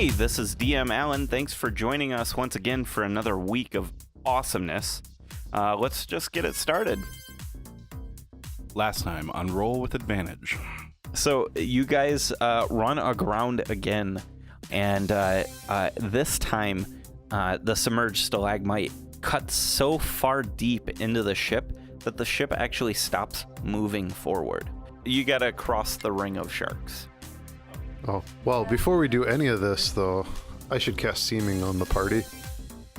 Hey, this is DM Alan. Thanks for joining us once again for another week of awesomeness. Let's just get it started. Last time on Roll with Advantage. So you guys run aground again, and this time the submerged stalagmite cuts so far deep into the ship that the ship actually stops moving forward. You gotta cross the ring of sharks. Oh, well, before we do any of this, though, I should cast Seeming on the party.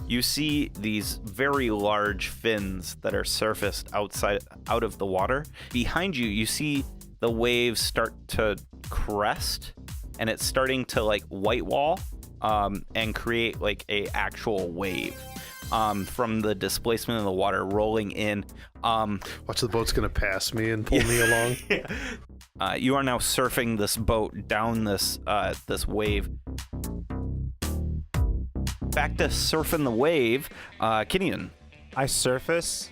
You see these very large fins that are surfaced out of the water. Behind you, you see the waves start to crest, and it's starting to like white wall and create like a actual wave from the displacement of the water rolling in. Watch, the boat's gonna pass me and pull me along. You are now surfing this boat down this wave. Back to surfing the wave, Kinian. I surface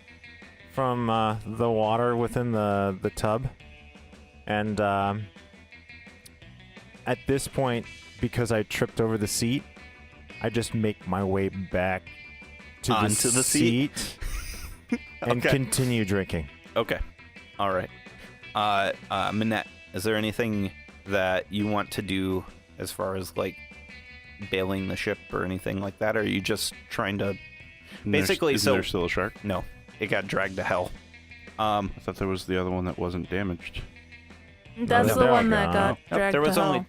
from the water within the tub, and at this point, because I tripped over the seat, I just make my way back to Onto the seat? and Okay. continue drinking. Okay. All right. Minette, is there anything that you want to do as far as like bailing the ship or anything like that? Or are you just trying to basically? Isn't there still a shark? No, it got dragged to hell. I thought there was the other one that wasn't damaged. That's No, the there one we that go. got dragged there was to hell.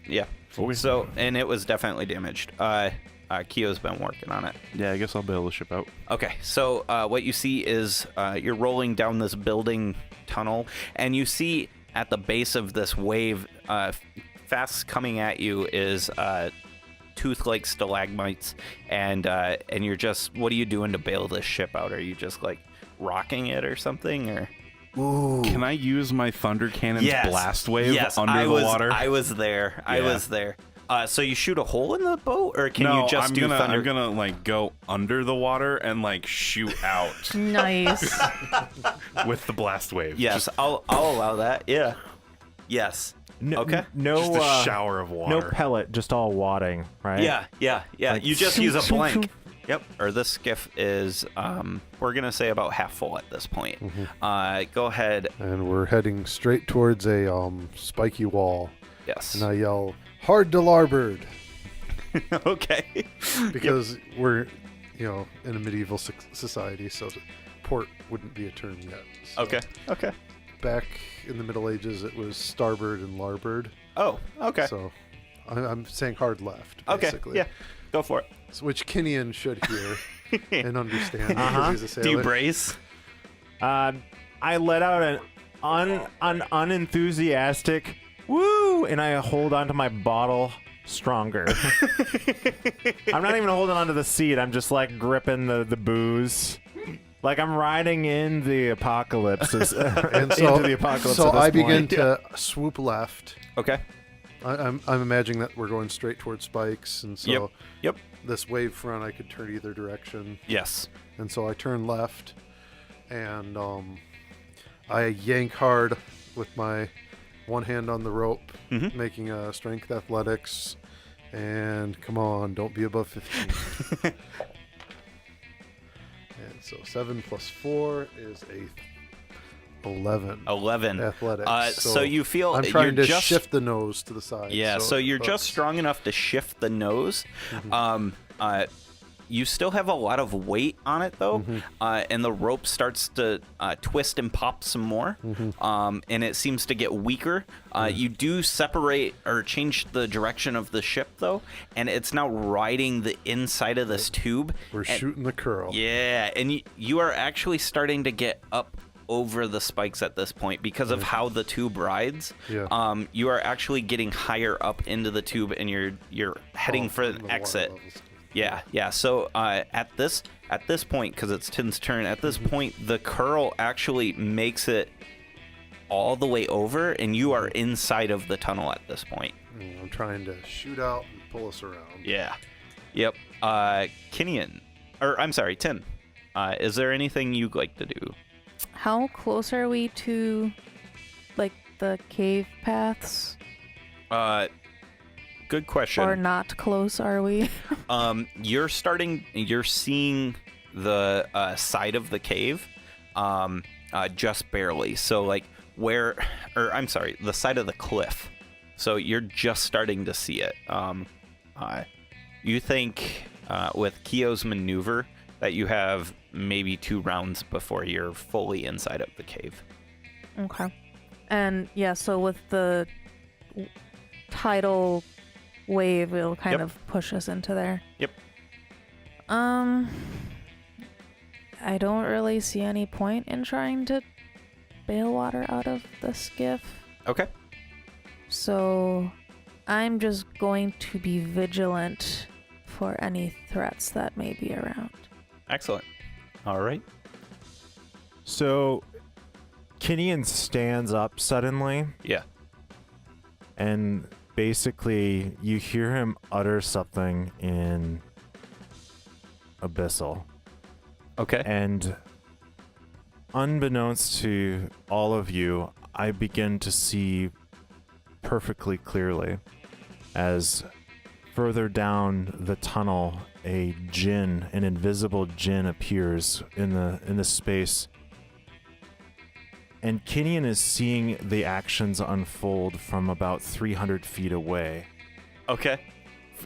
only So, and it was definitely damaged. Kio's been working on it. Yeah, I guess I'll bail the ship out. Okay, so what you see is you're rolling down this building tunnel, and you see at the base of this wave, fast coming at you is tooth-like stalagmites, and you're just, what are you doing to bail this ship out? Are you just like rocking it or something, or? Ooh. Can I use my Thunder Cannon's Yes. blast wave Yes, under the water? I was there. I Yeah. was there. So you shoot a hole in the boat, or can you just do thunder? I'm gonna like go under the water and like shoot out Nice. with the blast wave. Yes, Just, I'll allow that. Yeah. Yes. No, Okay. No, just a shower of water. no pellet, just all wadding, right? Yeah. Like, You just shoot, use a shoot, blank. shoot. Yep. Or this skiff is, we're gonna say about half full at this point. Go ahead. And we're heading straight towards a spiky wall. Yes. And I yell, "Hard to larboard!" Okay. Because we're, in a medieval society, so port wouldn't be a term yet. So Okay. Back in the Middle Ages, it was starboard and larboard. Oh. Okay. So I'm saying hard left, Okay. basically. Yeah. Go for it. So, which Kinian should hear and understand because he's a sailor. Do you brace? I let out an unenthusiastic woo, and I hold onto my bottle stronger. I'm not even holding onto the seat. I'm just like gripping the booze. Like I'm riding in the apocalypse. And into the apocalypse. So at this I begin point. to swoop left. Okay. I'm imagining that we're going straight towards spikes, and so Yep. this wave front I could turn either direction, Yes. and so I turn left, and I yank hard with my one hand on the rope, making a strength athletics, and come on, don't be above 15. And so 7 plus 4 is 11. 11. Athletics. So you feel I'm trying you're to just shift the nose to the side. Yeah, so you're it just hooks. strong enough to shift the nose. You still have a lot of weight on it, though, and the rope starts to twist and pop some more, and it seems to get weaker. You do separate or change the direction of the ship, though, and it's now riding the inside of this tube. We're shooting the curl. Yeah, and you are actually starting to get up over the spikes at this point because of how the tube rides. Yeah. You are actually getting higher up into the tube, and you're heading for an the water exit. levels. Yeah. So at this point, because it's Tin's turn, at this point the curl actually makes it all the way over, and you are inside of the tunnel at this point. I'm trying to shoot out and pull us around. Yeah. Yep. Kinian, or I'm sorry, Tin. Is there anything you'd like to do? How close are we to, like, the cave paths? Good question. Or not close are we? You're seeing the side of the cave, just barely. So like the side of the cliff. So you're just starting to see it. You think with Kyo's maneuver that you have maybe 2 rounds before you're fully inside of the cave. Okay. And yeah, so with the tidal wave, it'll kind of push us into there. Yep. I don't really see any point in trying to bail water out of the skiff. Okay. So I'm just going to be vigilant for any threats that may be around. Excellent. All right. So Kinian stands up suddenly, Yeah. and basically you hear him utter something in Abyssal. Okay. And unbeknownst to all of you, I begin to see perfectly clearly as further down the tunnel an invisible djinn appears in the space. And Kinian is seeing the actions unfold from about 300 feet away. Okay.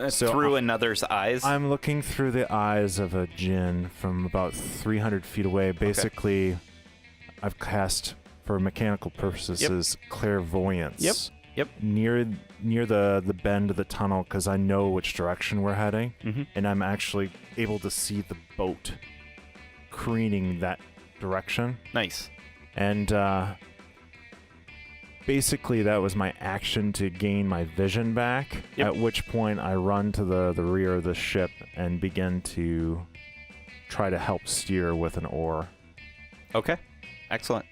So Through another's eyes. I'm looking through the eyes of a djinn from about 300 feet away. Basically, I've cast, for mechanical purposes, clairvoyance. Yep. Near the bend of the tunnel, because I know which direction we're heading, and I'm actually able to see the boat careening that direction. Nice. And basically, that was my action to gain my vision back, at which point I run to the rear of the ship and begin to try to help steer with an oar. Okay. Excellent.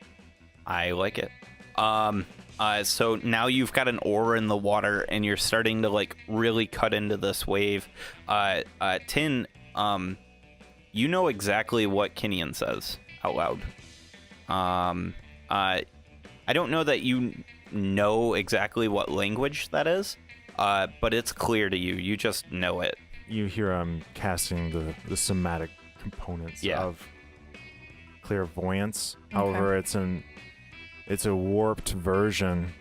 I like it. So now you've got an oar in the water and you're starting to like really cut into this wave. Tin, you know exactly what Kinian says out loud. I don't know that you know exactly what language that is, but it's clear to you. You just know it. You hear I'm casting the somatic components of clairvoyance. Okay. However, it's a warped version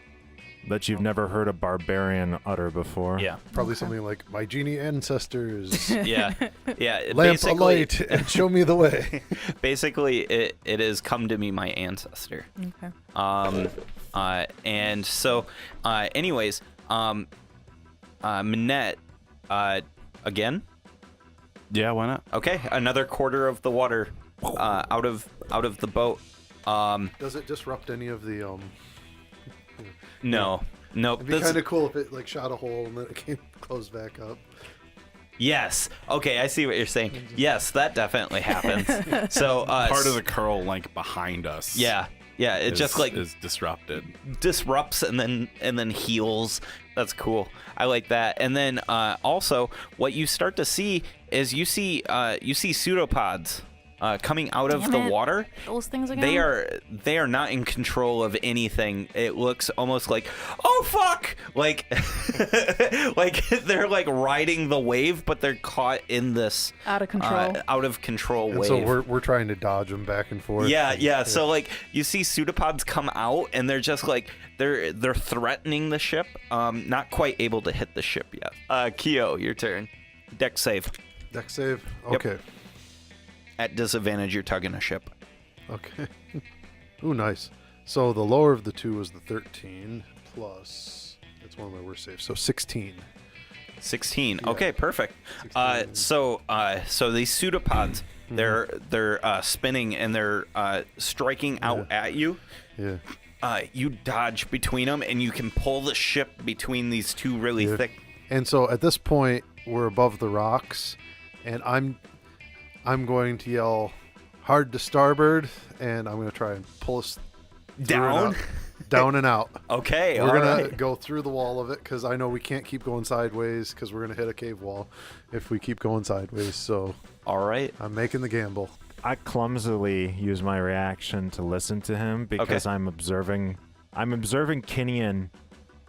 that you've never heard a barbarian utter before. Yeah. Probably something like, my genie ancestors, Yeah. lamp a light and show me the way. Basically, it is come to me, my ancestor. Okay. And so, anyways, Minette, again. Yeah, why not? Okay, another quarter of the water, out of the boat. Does it disrupt any of the No. Nope. It'd be kind of cool if it like shot a hole and then it came closed back up. Yes. Okay, I see what you're saying. Yes, that definitely happens. So Part of the curl like behind us. Yeah. It just like is disrupted. disrupts and then heals. That's cool. I like that. And then also, what you start to see is you see pseudopods coming out of the water. Those things again? They are not in control of anything. It looks almost like, oh fuck, like like they're like riding the wave, but they're caught in this Out of control. And wave. so we're trying to dodge them back and forth. Yeah. So like you see pseudopods come out, and they're just like they're threatening the ship. Not quite able to hit the ship yet. Kyo, your turn. Dex save. Dex save. Yep. Okay. At disadvantage, you're tugging a ship. Okay. Ooh, nice. So the lower of the two was the 13 plus. It's one of my worst saves. So 16. 16. Yeah. Okay, perfect. 16. So these pseudopods, they're spinning and they're striking out at you. Yeah. You dodge between them, and you can pull the ship between these two really thick. And so at this point, we're above the rocks, and I'm going to yell hard to starboard, and I'm going to try and pull us Down? down and out. Okay, We're all going to right. go through the wall of it, because I know we can't keep going sideways, because we're going to hit a cave wall if we keep going sideways. So All right. I'm making the gamble. I clumsily use my reaction to listen to him because Okay. I'm observing Kinian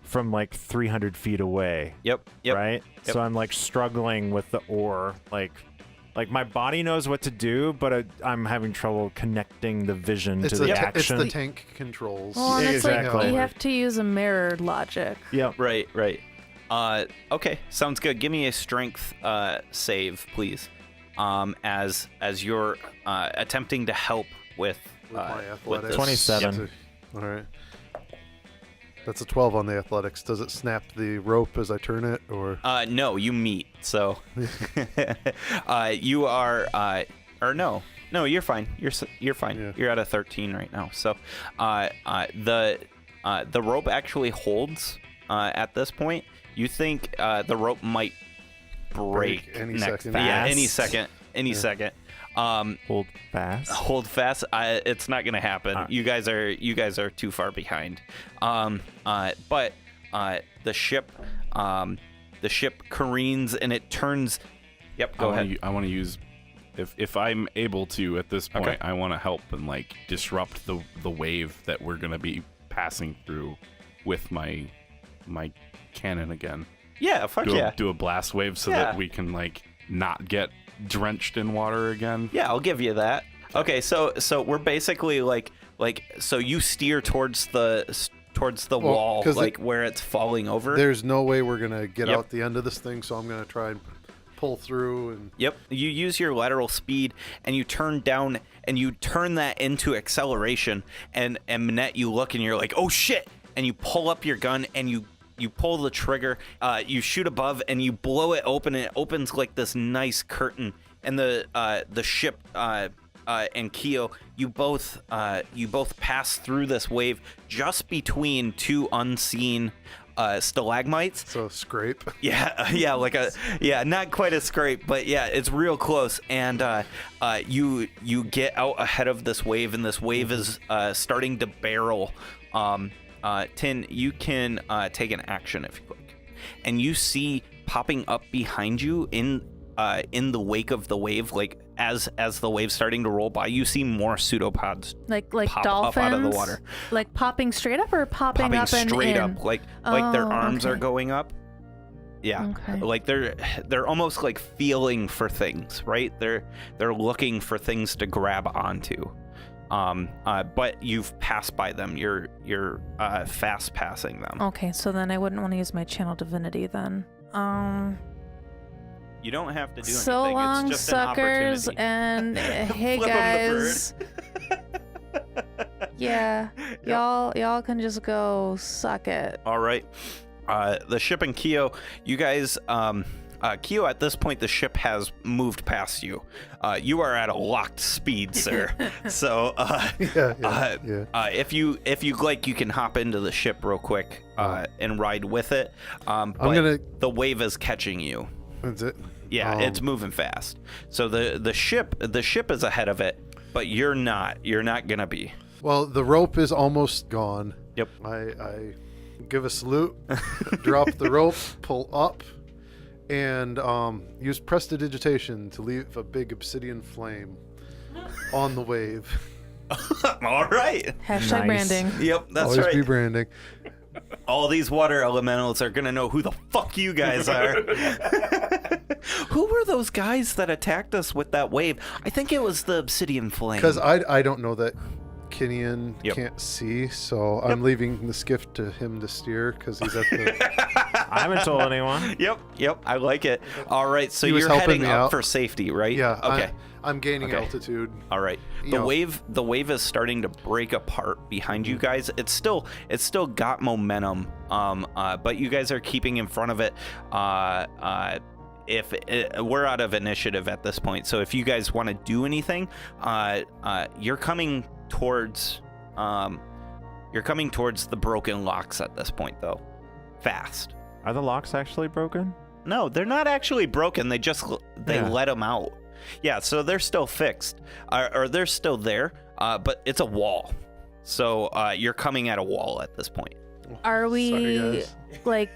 from like 300 feet away. Yep. Right? Yep. So I'm like struggling with the oar. Like my body knows what to do, but I'm having trouble connecting the vision to the action. It's the tank controls. Well, and it's Exactly. like you have to use a mirrored logic. Yep. Right. Okay, sounds good. Give me a strength save, please. As you're attempting to help with my with athletics. this. 27. All right. That's a 12 on the athletics. Does it snap the rope as I turn it, or? No, you meet. So you are or no, you're fine. You're fine. Yeah. You're at a 13 right now. So the rope actually holds at this point. You think the rope might break any next second. Yeah, Fast. any second. Hold fast. Hold fast. It's not gonna happen. You guys are too far behind. But the ship careens and it turns. Yep. Go ahead. I want to use, if I'm able to at this point, Okay. I want to help and like disrupt the wave that we're gonna be passing through with my cannon again. Yeah. Fuck yeah. Do a blast wave so Yeah. that we can like not get drenched in water again. Yeah, I'll give you that. Okay, so we're basically like so you steer towards the wall, 'cause like where it's falling over. There's no way we're gonna get Yep. out the end of this thing, so I'm gonna try and pull through. And Yep. You use your lateral speed and you turn down and you turn that into acceleration. And Minette, you look and you're like, oh shit! And you pull up your gun and you pull the trigger. You shoot above and you blow it open. And it opens like this nice curtain. And the ship and Keo, you both pass through this wave just between two unseen stalagmites. so scrape. Yeah, not quite a scrape, but yeah, it's real close. And you get out ahead of this wave, and this wave is starting to barrel. Tin, you can take an action if you like, and you see popping up behind you in the wake of the wave, like as the wave's starting to roll by, you see more pseudopods Like pop dolphins, up out of the water. like popping straight up or popping up and straight in? up, like their Oh, arms are okay. going up. Yeah, Okay. like they're almost like feeling for things, right? They're looking for things to grab onto. But you've passed by them. You're fast passing them. Okay, so then I wouldn't want to use my channel divinity then. You don't have to do anything. So long, it's just suckers, an opportunity. and hey Flip 'em the guys. Yeah, y'all can just go suck it. All right. The ship and Keo, you guys, Keo, at this point, the ship has moved past you. You are at a locked speed, sir. So, Yeah. if you like, you can hop into the ship real quick and ride with it. But the wave is catching you. That's it. Yeah, it's moving fast. So the ship is ahead of it, but you're not. You're not gonna be. Well, the rope is almost gone. Yep. I give a salute, drop the rope, pull up, and use prestidigitation to leave a big obsidian flame on the wave. All right. Hashtag Nice. branding. Yep, that's Always right. be branding. All these water elementals are gonna know who the fuck you guys are. Who were those guys that attacked us with that wave? I think it was the obsidian flame. Because I don't know that Kinian Yep. can't see, so I'm leaving the skiff to him to steer because he's at the. I haven't told anyone. Yep, I like it. All right, so He was you're helping heading me up out. for safety, right? Yeah. Okay. I'm gaining Okay. altitude. All right. You The know. wave is starting to break apart behind you guys. It's still got momentum. But you guys are keeping in front of it. We're out of initiative at this point, so if you guys want to do anything, you're coming towards the broken locks at this point, though. Fast. Are the locks actually broken? No, they're not actually broken. They Yeah. let them out. Yeah, so they're still fixed, or they're still there, but it's a wall. So you're coming at a wall at this point. Are we Sorry, guys.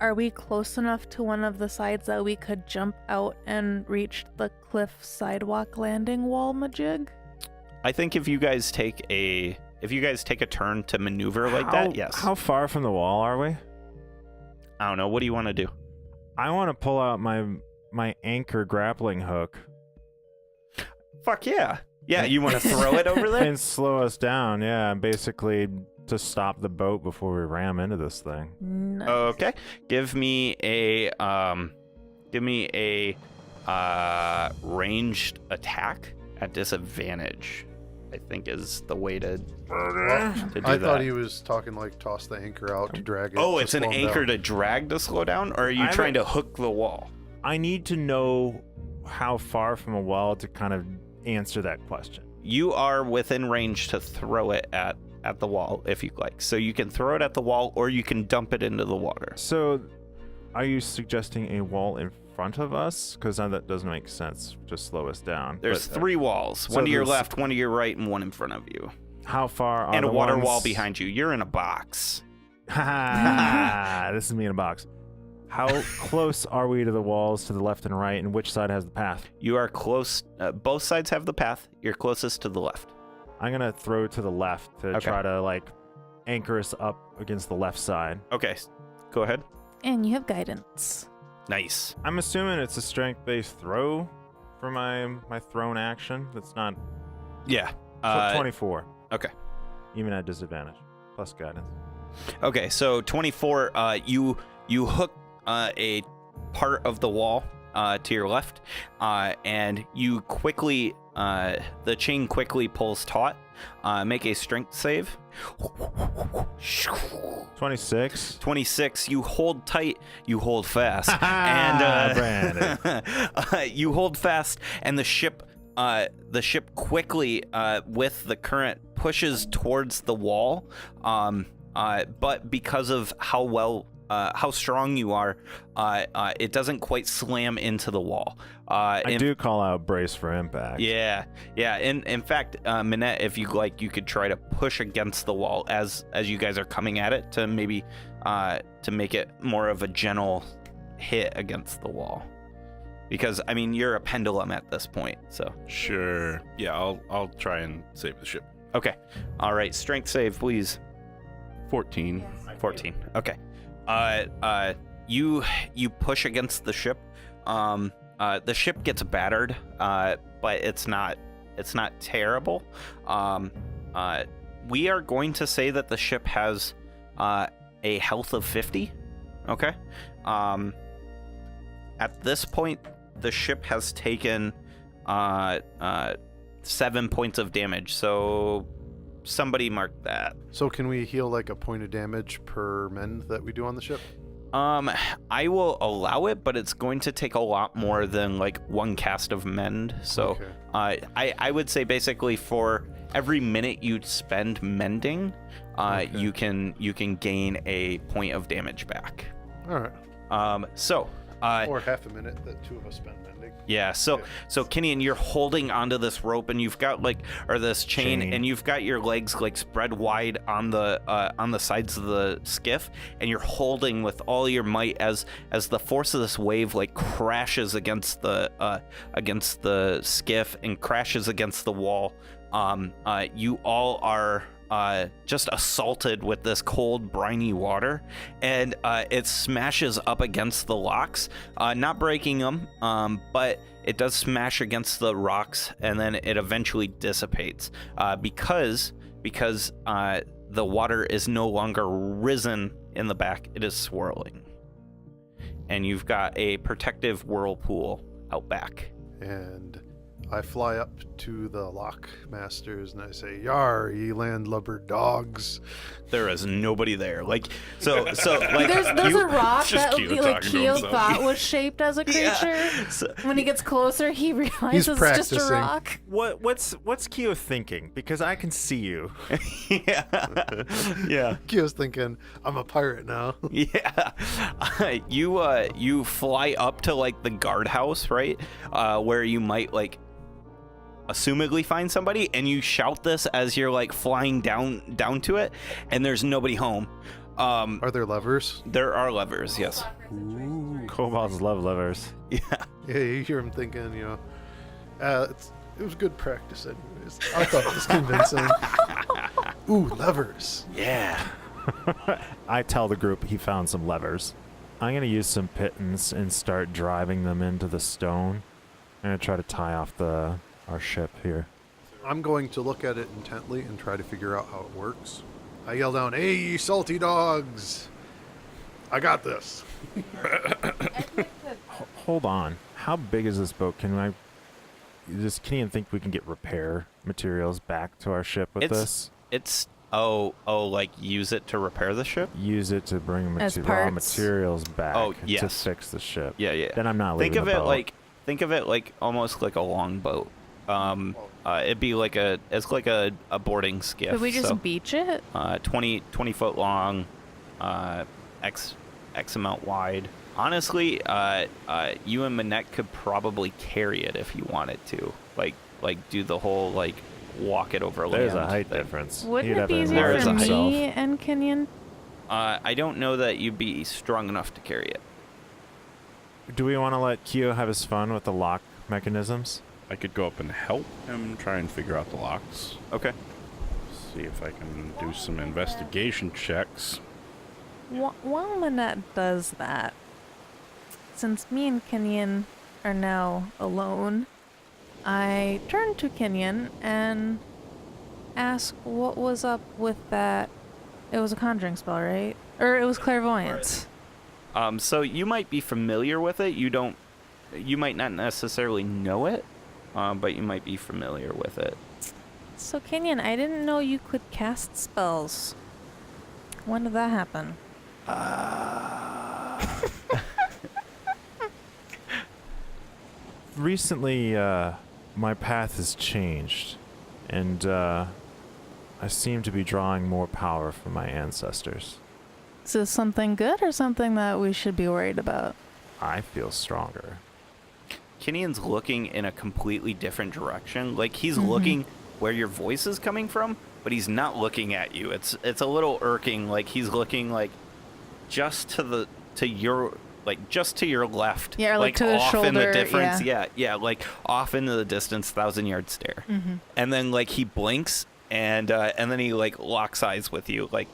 are we close enough to one of the sides that we could jump out and reach the cliff sidewalk landing wall majig? I think if you guys take a if you guys take a turn to maneuver like that, yes. How far from the wall are we? I don't know. What do you want to do? I want to pull out my anchor grappling hook. Fuck yeah. Yeah, you want to throw it over there? And slow us down, yeah, basically to stop the boat before we ram into this thing. Nice. Okay. Give me a ranged attack at disadvantage. I think is the way to do that. I thought he was talking like toss the anchor out to drag it. Oh, to it's an slow him anchor down. to drag to slow down, or are you trying to hook the wall? I need to know how far from a wall to kind of answer that question. You are within range to throw it at the wall if you like. So you can throw it at the wall, or you can dump it into the water. So, are you suggesting a wall in front of us? Because that doesn't make sense. Just slow us down. There's But, 3 walls, so one to your there's- left, one to your right, and one in front of you. How far are And a the water ones... wall behind you. You're in a box. Ha! This is me in a box. How close are we to the walls to the left and right, and which side has the path? You are close. Both sides have the path. You're closest to the left. I'm gonna throw to the left to Okay. try to like anchor us up against the left side. Okay, go ahead. And you have guidance. Nice. I'm assuming it's a strength-based throw for my thrown action. That's not Yeah. so 24. Okay. Even at disadvantage, plus guidance. Okay, so 24, you hook a part of the wall to your left, and you quickly, the chain quickly pulls taut. Make a strength save. 26. 26, you hold tight, you hold fast. Brandon. You hold fast, and the ship quickly, with the current, pushes towards the wall. But because of how strong you are, it doesn't quite slam into the wall. I do call out brace for impact. Yeah. In fact, Minette, if you like, you could try to push against the wall as you guys are coming at it to maybe to make it more of a gentle hit against the wall. Because I mean, you're a pendulum at this point, so. Sure. Yeah, I'll try and save the ship. Okay. All right. Strength save, please. 14. 14. Okay. You push against the ship. The ship gets battered, but it's not terrible. We are going to say that the ship has a health of 50. Okay. At this point, the ship has taken 7 points of damage. So somebody mark that. So can we heal like a point of damage per mend that we do on the ship? I will allow it, but it's going to take a lot more than like one cast of mend. So, Okay. I would say basically for every minute you spend mending, Okay. you can gain a point of damage back. All right. Or half a minute that 2 of us spend mending. Yeah, so Kenyon, you're holding onto this rope, and you've got this chain, and you've got your legs like spread wide on the sides of the skiff, and you're holding with all your might as the force of this wave like crashes against the skiff and crashes against the wall. You all are just assaulted with this cold, briny water, and it smashes up against the locks, not breaking them, but it does smash against the rocks, and then it eventually dissipates because the water is no longer risen in the back; it is swirling, and you've got a protective whirlpool out back. And I fly up to the lock masters and I say, "Yar, ye landlubber dogs." There is nobody there. Like so like There's a rock It's just that Keo like talking to Keo himself. thought was shaped as a creature. Yeah. So- When he gets closer, he realizes it's just a practicing. rock. What's Keo thinking? Because I can see you. yeah. Kio's thinking, "I'm a pirate now." Yeah. You fly up to like the guardhouse, right? Where you might like assumedly find somebody, and you shout this as you're like flying down to it, and there's nobody home. Are there levers? There are levers, yes. Kobolds love levers. Yeah. Yeah, you hear him thinking, it was good practice anyways. I thought it was convincing. Ooh, levers. Yeah. I tell the group he found some levers. I'm going to use some pittons and start driving them into the stone. I'm going to try to tie off our ship here. I'm going to look at it intently and try to figure out how it works. I yell down, "Hey, you salty dogs! I got this." Hold on. How big is this boat? Can you think we can get repair materials back to our ship with this? It's like use it to repair the ship? Use it to bring raw parts? materials back Oh, to yes. fix the ship. Yeah. Then I'm not leaving Think of the it boat. like almost like a longboat. It'd be like a boarding skiff. Could we just so, beach it? 20 foot long, X amount wide. Honestly, you and Manette could probably carry it if you wanted to. Like do the whole like walk it over land. There's a height thing. difference. Wouldn't He'd it have be to easier enlarge for himself. me and Kenyon? I don't know that you'd be strong enough to carry it. Do we want to let Kyo have his fun with the lock mechanisms? I could go up and help him try and figure out the locks. Okay. See if I can do some investigation checks. While Manette does that, since me and Kenyon are now alone, I turn to Kenyon and ask what was up with that. It was a conjuring spell, right? Or it was clairvoyance. So you might be familiar with it. You might not necessarily know it, but you might be familiar with it. So Kenyon, I didn't know you could cast spells. When did that happen? Recently, my path has changed, and I seem to be drawing more power from my ancestors. Is this something good or something that we should be worried about? I feel stronger. Kenyon's looking in a completely different direction. Like he's looking where your voice is coming from, but he's not looking at you. It's a little irking. Like he's looking like just to your left. Yeah, like to his off in the shoulder, difference. yeah. Yeah, like off into the distance, 1,000-yard stare. And then like he blinks and then he like locks eyes with you. Like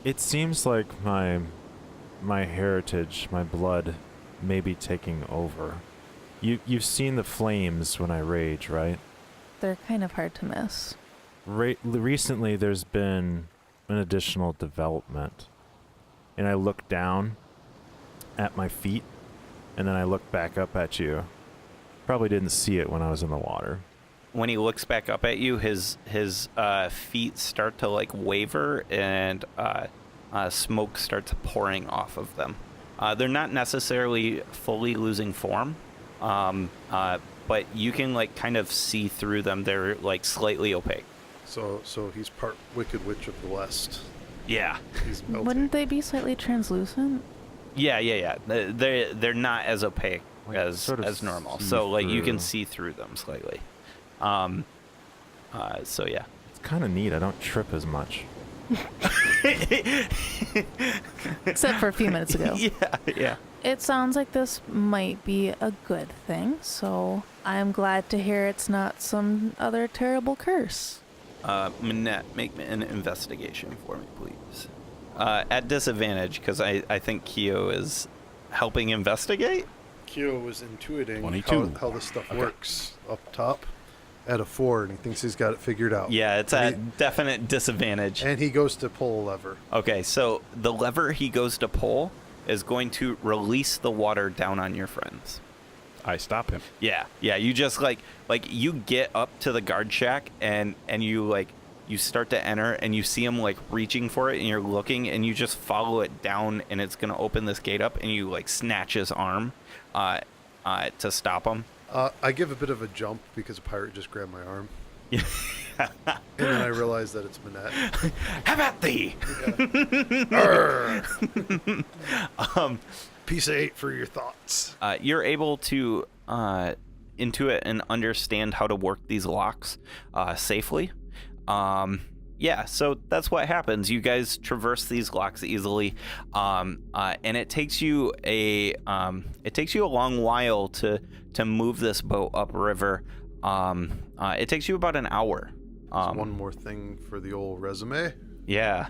It seems like my heritage, my blood, may be taking over. You've seen the flames when I rage, right? They're kind of hard to miss. Recently, there's been an additional development, and I look down at my feet, and then I look back up at you. Probably didn't see it when I was in the water. when he looks back up at you, his feet start to like waver and smoke starts pouring off of them. They're not necessarily fully losing form, but you can like kind of see through them. They're like slightly opaque. So he's part Wicked Witch of the West. Yeah. He's melting. Wouldn't they be slightly translucent? Yeah. They're not as opaque Like, as sort of normal. see So like you can through. see through them slightly. So yeah. It's kind of neat. I don't trip as much. Except for a few minutes ago. Yeah. It sounds like this might be a good thing, so I'm glad to hear it's not some other terrible curse. Minette, make an investigation for me, please. At disadvantage, because I think Kyo is helping investigate. Kyo was intuiting 22. how this stuff works up top at a 4, and he thinks he's got it figured out. Yeah, it's at definite disadvantage. And he goes to pull a lever. Okay, so the lever he goes to pull is going to release the water down on your friends. I stop him. Yeah, you just like you get up to the guard shack and you start to enter and you see him like reaching for it and you're looking and you just follow it down and it's gonna open this gate up and you like snatch his arm to stop him. I give a bit of a jump because a pirate just grabbed my arm. Yeah. And then I realize that it's Minette. Have at thee! Piece of 8 for your thoughts. You're able to intuit and understand how to work these locks safely. Yeah, so that's what happens. You guys traverse these locks easily, and it takes you a long while to move this boat upriver. It takes you about an hour One more thing for the old resume. Yeah.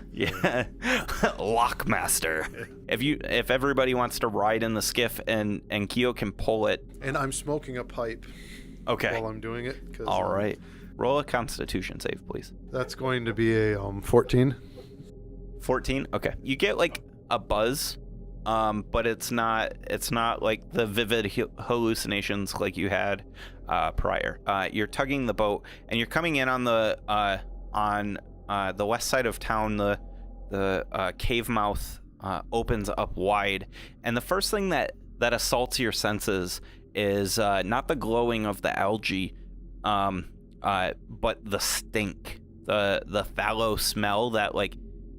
Lockmaster. If everybody wants to ride in the skiff and Keo can pull it. And I'm smoking a pipe Okay. while I'm doing it. All right. Roll a Constitution save, please. That's going to be a 14. 14. Okay. You get like a buzz, but it's not like the vivid hallucinations like you had prior. You're tugging the boat, and you're coming in on the west side of town. The cave mouth opens up wide, and the first thing that assaults your senses is not the glowing of the algae, but the stink, the fallow smell that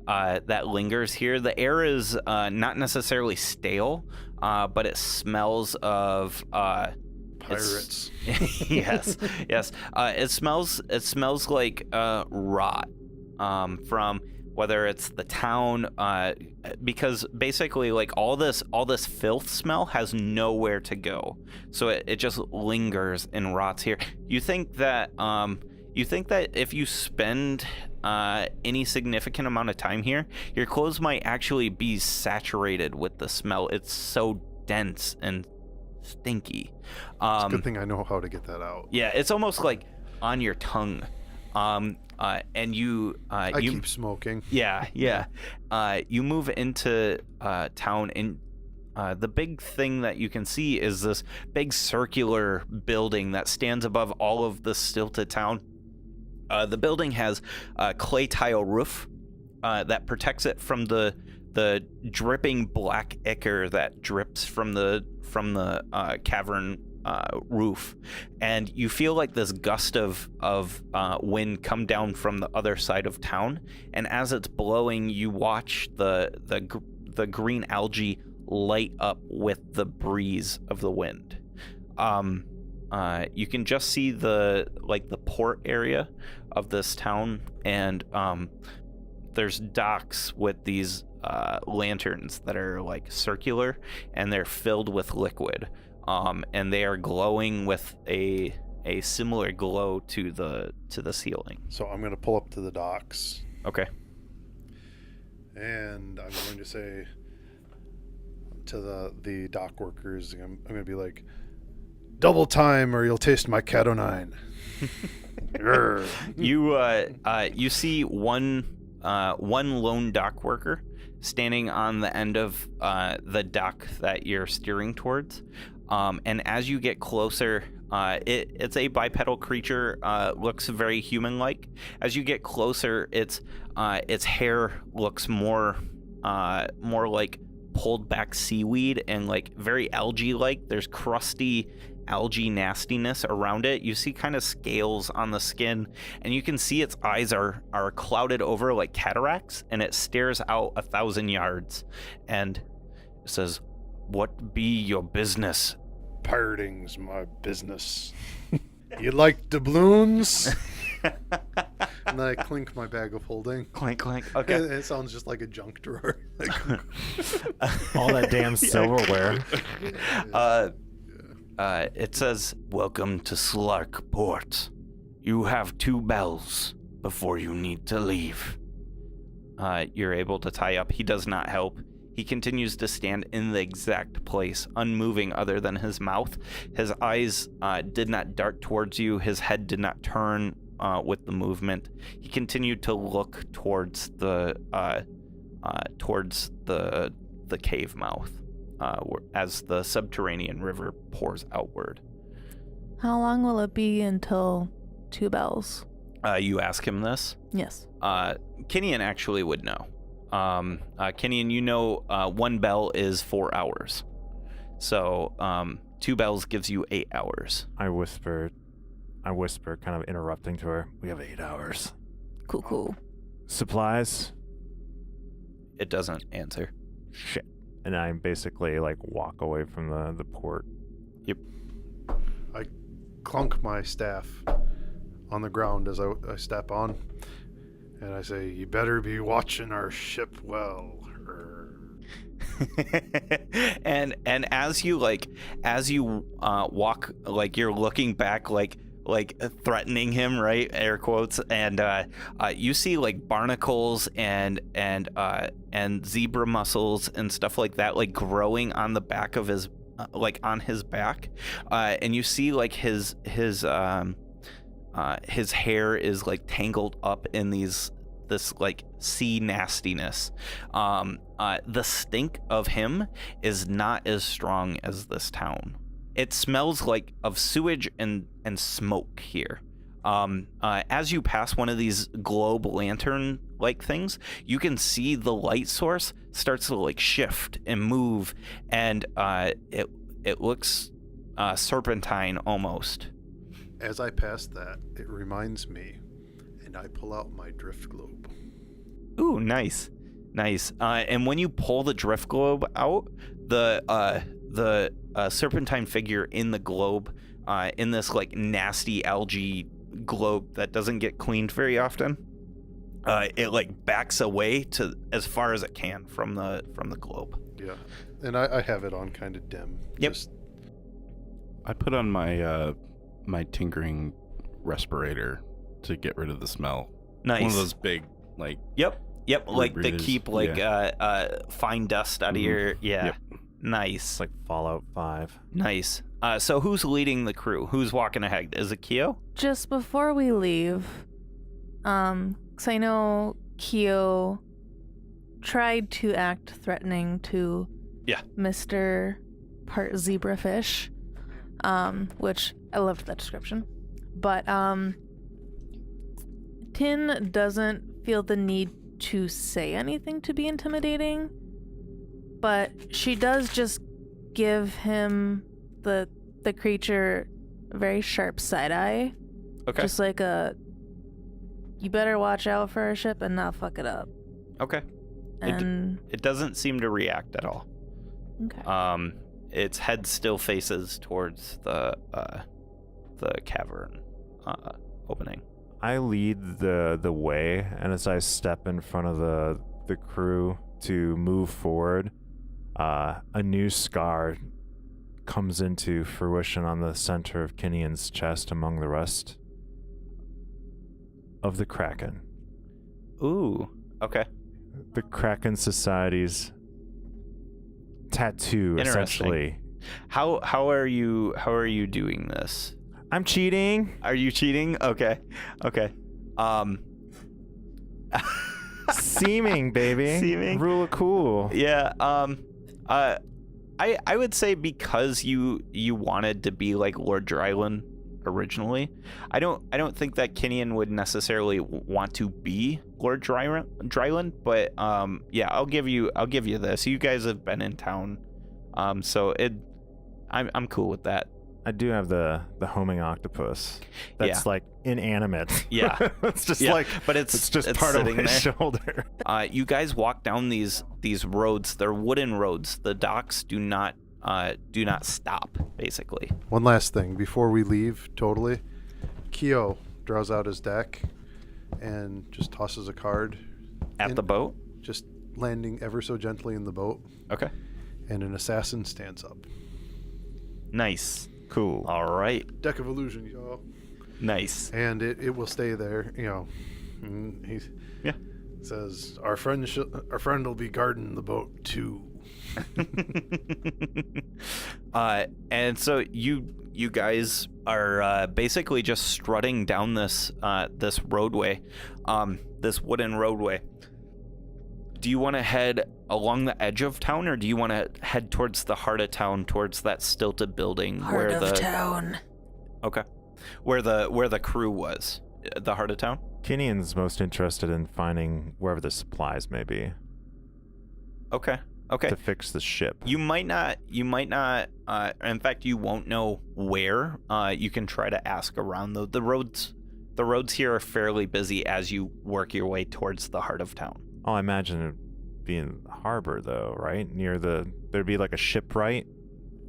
that lingers here. The air is not necessarily stale, but it smells of Pirates. yes. It smells like rot from whether it's the town, because basically like all this filth smell has nowhere to go, so it just lingers and rots here. You think that if you spend any significant amount of time here, your clothes might actually be saturated with the smell. It's so dense and stinky. It's a good thing I know how to get that out. Yeah, it's almost like on your tongue. And you keep smoking. Yeah. You move into town, and the big thing that you can see is this big circular building that stands above all of the stilted town. The building has a clay tile roof that protects it from the dripping black ichor that drips from the cavern roof, and you feel like this gust of wind come down from the other side of town, and as it's blowing, you watch the green algae light up with the breeze of the wind. You can just see the port area of this town, and there's docks with these lanterns that are like circular, and they're filled with liquid, and they are glowing with a similar glow to the ceiling. So I'm going to pull up to the docks. Okay. And I'm going to say to the dock workers, I'm going to be like, double time or you'll taste my cat o' nine. You see one lone dock worker standing on the end of the dock that you're steering towards, and as you get closer, it's a bipedal creature, looks very human-like. As you get closer, its hair looks more like pulled back seaweed and like very algae-like. There's crusty algae nastiness around it. You see kind of scales on the skin, and you can see its eyes are clouded over like cataracts, and it stares out 1,000 yards, and it says, "What be your business?" Pirating's my business. You like doubloons? And then I clink my bag of holding. Clink, clink. Okay. And it sounds just like a junk drawer. All that damn silverware. It says, "Welcome to Slark Port. You have 2 bells before you need to leave." You're able to tie up. He does not help. He continues to stand in the exact place, unmoving other than his mouth. His eyes did not dart towards you. His head did not turn with the movement. He continued to look towards the cave mouth. As the subterranean river pours outward. How long will it be until 2 bells? You ask him this? Yes. Kenyon actually would know. Kenyon, you know 1 bell is 4 hours. So 2 bells gives you 8 hours. I whisper, kind of interrupting to her. We have 8 hours. Cool. Supplies? It doesn't answer. Shit. And I basically like walk away from the port. Yep. I clunk my staff on the ground as I step on, and I say, "You better be watching our ship well." and as you walk, like you're looking back, like like threatening him, right? Air quotes. And you see like barnacles and zebra mussels and stuff like that, like growing on the back of his, like on his back. And you see like his hair is like tangled up in this like sea nastiness. The stink of him is not as strong as this town. It smells like of sewage and smoke here. As you pass one of these globe lantern like things, you can see the light source starts to like shift and move, and it looks serpentine almost. As I pass that, it reminds me, and I pull out my drift globe. Ooh, nice. And when you pull the drift globe out, the serpentine figure in the globe, in this like nasty algae globe that doesn't get cleaned very often, it like backs away to as far as it can from the globe. Yeah, and I have it on kind of dim. Yep. I put on my my tinkering respirator to get rid of the smell. Nice. One of those big, like... Yep, like to breathers. keep like fine dust out of your... Yeah, Yep. Nice. It's like Fallout 5. Nice. So who's leading the crew? Who's walking ahead? Is it Kyo? Just before we leave, 'cause I know Kyo tried to act threatening to Mr. Part Zebrafish, which I loved that description. But Tin doesn't feel the need to say anything to be intimidating, but she does just give him the creature a very sharp side eye. Okay. Just like you better watch out for our ship and not fuck it up. Okay. And It doesn't seem to react at all. okay. Its head still faces towards the cavern opening. I lead the way, and as I step in front of the crew to move forward, a new scar comes into fruition on the center of Kinian's chest among the rest of the Kraken. Ooh. Okay. The Kraken Society's tattoo, Interesting. essentially. How are you doing this? I'm cheating. Are you cheating? Okay. Seeming, baby. Seeming. Rule of cool. Yeah. I would say because you wanted to be like Lord Dryland originally, I don't think that Kinian would necessarily want to be Lord Dryland, but yeah, I'll give you this. You guys have been in town, so I'm cool with that. I do have the homing octopus. That's like inanimate. Yeah. It's just like, but it's just part of sitting my there. shoulder. You guys walk down these roads. They're wooden roads. The docks do not stop, basically. One last thing before we leave, totally. Kyo draws out his deck and just tosses a card At the boat? just landing ever so gently in the boat. Okay. And an assassin stands up. Nice. Cool. All right. Deck of illusion, y'all. Nice. And it will stay there, you know. And he says, "Our friend will be guarding the boat too." And so you guys are basically just strutting down this roadway, this wooden roadway. Do you want to head along the edge of town, or do you want to head towards the heart of town, towards that stilted building Heart of town. Okay. Where the crew was, the heart of town? Kinian's most interested in finding wherever the supplies may be. Okay. To fix the ship. You might not, in fact, you won't know where. You can try to ask around, though. The roads here are fairly busy as you work your way towards the heart of town. Oh, I imagine it'd be in the harbor, though, right? There'd be like a shipwright.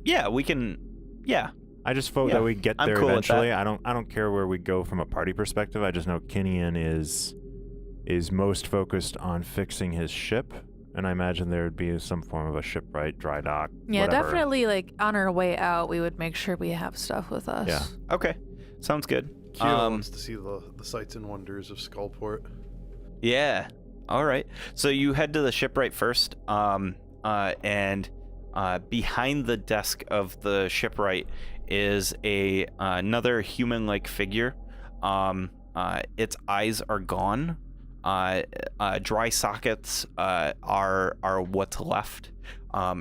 Yeah, we can, yeah. I just vote that we get I'm there cool with eventually. that. I don't care where we go from a party perspective. I just know Kinian is most focused on fixing his ship, and I imagine there would be some form of a shipwright, dry dock. Yeah, whatever. definitely. Like on our way out, we would make sure we have stuff with us. Yeah. Okay. Sounds good. Keo wants to see the sights and wonders of Skullport. Yeah. All right. So you head to the shipwright first, and behind the desk of the shipwright is another human-like figure. Its eyes are gone. Dry sockets are what's left.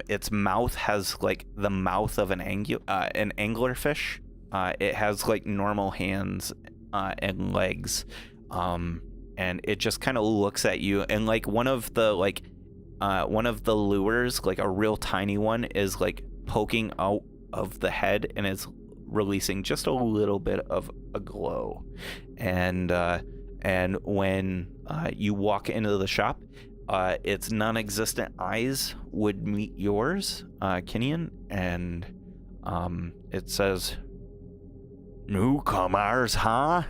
Its mouth has like the mouth of an anglerfish. It has like normal hands and legs, and it just kind of looks at you. And like one of the lures, like a real tiny one, is like poking out of the head and is releasing just a little bit of a glow. And when you walk into the shop, its non-existent eyes would meet yours, Kenyon, and it says, "Newcomers, huh?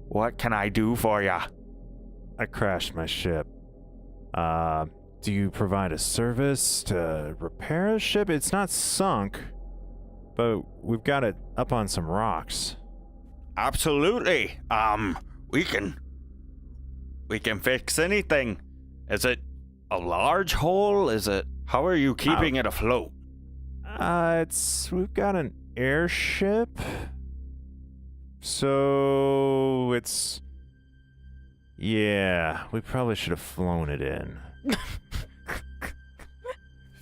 What can I do for ya?" I crashed my ship. Do you provide a service to repair a ship? It's not sunk, but we've got it up on some rocks. Absolutely. We can fix anything. Is it a large hole? How are you keeping it afloat? We've got an airship. So yeah, we probably should have flown it in.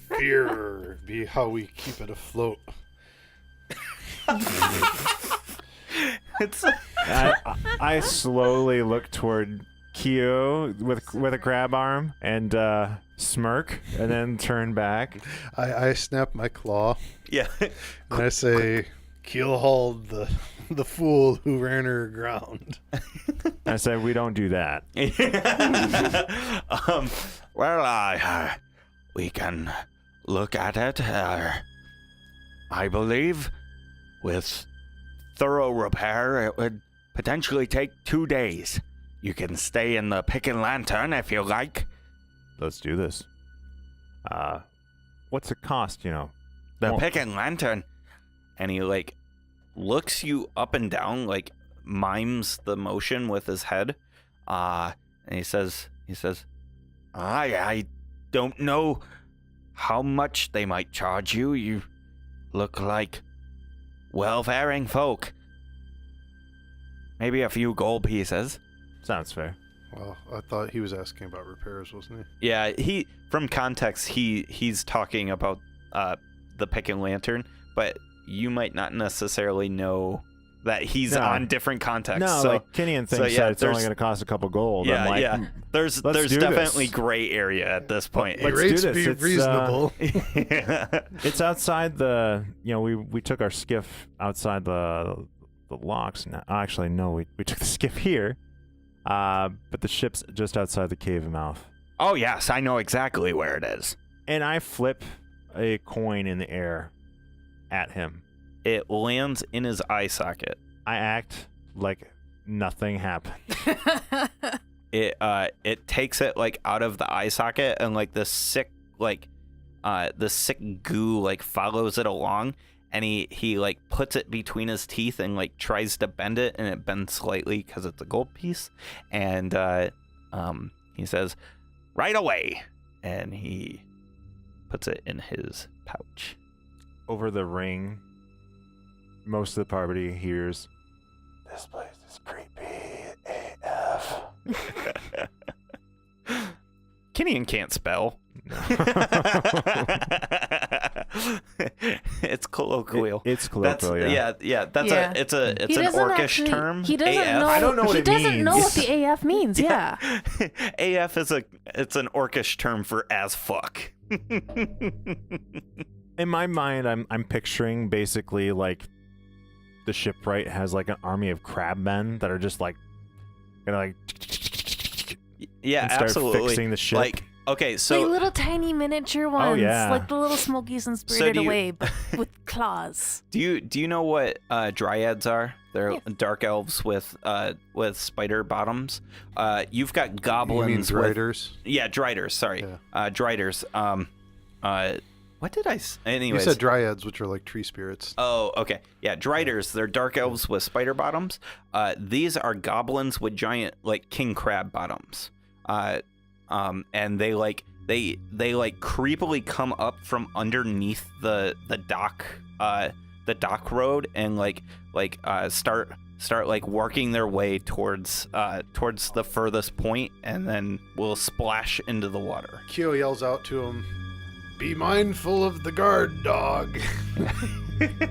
Fear be how we keep it afloat. I slowly look toward Keo with a grab arm and smirk, and then turn back. I snap my claw. Yeah. And I say, "Keelhauled the fool who ran her aground." I said, "We don't do that." Well, we can look at it. I believe with thorough repair, it would potentially take 2 days. You can stay in the Pickin' Lantern if you like. Let's do this. What's it cost, The Pickin' Lantern. And he, like, looks you up and down, like, mimes the motion with his head. And he says, I don't know how much they might charge you. You look like well-faring folk. Maybe a few gold pieces. Sounds fair. Well, I thought he was asking about repairs, wasn't he? Yeah, from context, he's talking about the Pickin' Lantern, but you might not necessarily know that he's on different contexts. No, so, like Kenyon thinks that it's only going to cost a couple gold. Yeah, I'm like, yeah. There's definitely gray area at this point. Let's rates do this. be It's, reasonable. It's outside the. We took our skiff outside the locks. No, actually, no, we took the skiff here. But the ship's just outside the cave mouth. Oh yes, I know exactly where it is. And I flip a coin in the air at him. It lands in his eye socket. I act like nothing happened. It takes it like out of the eye socket, and like the sick goo like follows it along, and he like puts it between his teeth and like tries to bend it, and it bends slightly because it's a gold piece, and he says, "Right away," and he puts it in his pouch. Over the ring, most of the party hears, "This place is creepy AF." Kenyon can't spell. No. It's colloquial. It's colloquial, It's an orcish term. He doesn't AF. know. I don't know what he it doesn't means. know what the AF means. Yeah. AF is it's an orcish term for as fuck. In my mind, I'm picturing basically like the shipwright has like an army of crabmen that are just like gonna like Yeah, and start absolutely. fixing the ship. Like, okay, so like little tiny miniature ones, yeah. like the little Smokies and Spirited do you- Away, but with claws. do you know what dryads are? They're Yes. dark elves with spider bottoms. You've got You mean goblins with driders? driders. Sorry, Yeah. driders. What did I? You Anyways. said dryads, which are like tree spirits. Oh, okay. Yeah, driders. They're dark elves with spider bottoms. These are goblins with giant, like, king crab bottoms. And they creepily come up from underneath the dock road and start like working their way towards the furthest point, and then will splash into the water. Kyo yells out to him, "Be mindful of the guard dog."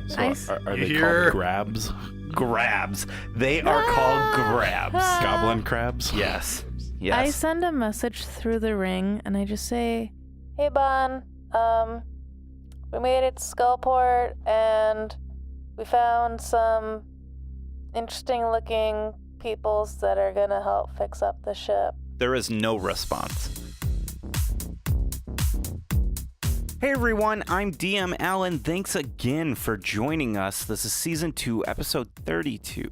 So are they Here. called grabs? Grabs. They are called grabs. Goblin crabs? Yes. I Yes. send a message through the ring, and I just say, "Hey, Bon, we made it to Skullport, and we found some interesting-looking peoples that are gonna help fix up the ship." There is no response. Hey everyone, I'm DM Allen. Thanks again for joining us. This is Season 2, Episode 32.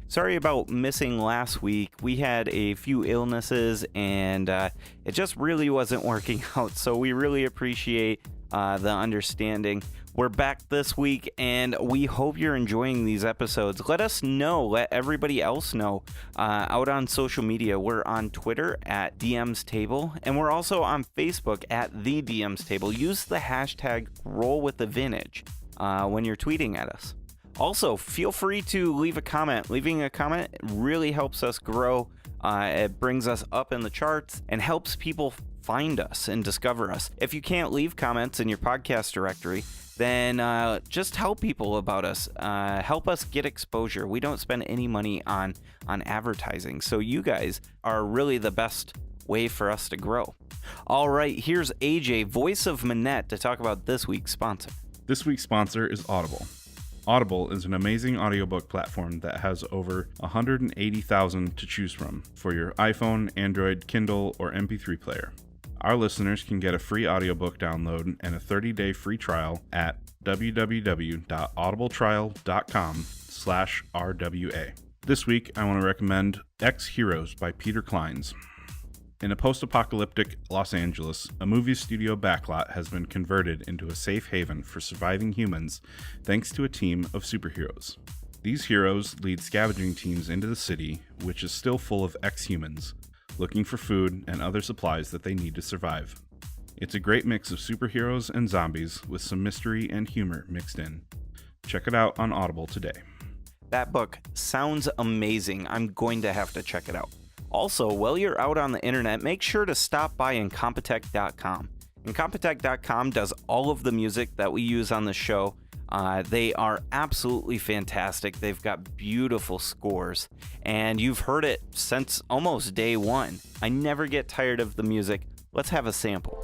Sorry about missing last week. We had a few illnesses and it just really wasn't working out, so we really appreciate the understanding. We're back this week and we hope you're enjoying these episodes. Let us know, let everybody else know out on social media. We're on Twitter at DM's Table, and we're also on Facebook at The DM's Table. Use the hashtag #RollWithTheVintage when you're tweeting at us. Also, feel free to leave a comment. Leaving a comment really helps us grow. It brings us up in the charts and helps people find us and discover us. If you can't leave comments in your podcast directory, then just tell people about us. Help us get exposure. We don't spend any money on advertising, so you guys are really the best way for us to grow. All right, here's AJ, voice of Manette, to talk about this week's sponsor. This week's sponsor is Audible. Audible is an amazing audiobook platform that has over 180,000 to choose from for your iPhone, Android, Kindle, or MP3 player. Our listeners can get a free audiobook download and a 30-day free trial at www.audibletrial.com/RWA. This week, I want to recommend X Heroes by Peter Clines. In a post-apocalyptic Los Angeles, a movie studio backlot has been converted into a safe haven for surviving humans thanks to a team of superheroes. These heroes lead scavenging teams into the city, which is still full of ex-humans, looking for food and other supplies that they need to survive. It's a great mix of superheroes and zombies with some mystery and humor mixed in. Check it out on Audible today. That book sounds amazing. I'm going to have to check it out. Also, while you're out on the internet, make sure to stop by Incompetech.com. Incompetech.com does all of the music that we use on the show. They are absolutely fantastic. They've got beautiful scores, and you've heard it since almost day one. I never get tired of the music. Let's have a sample.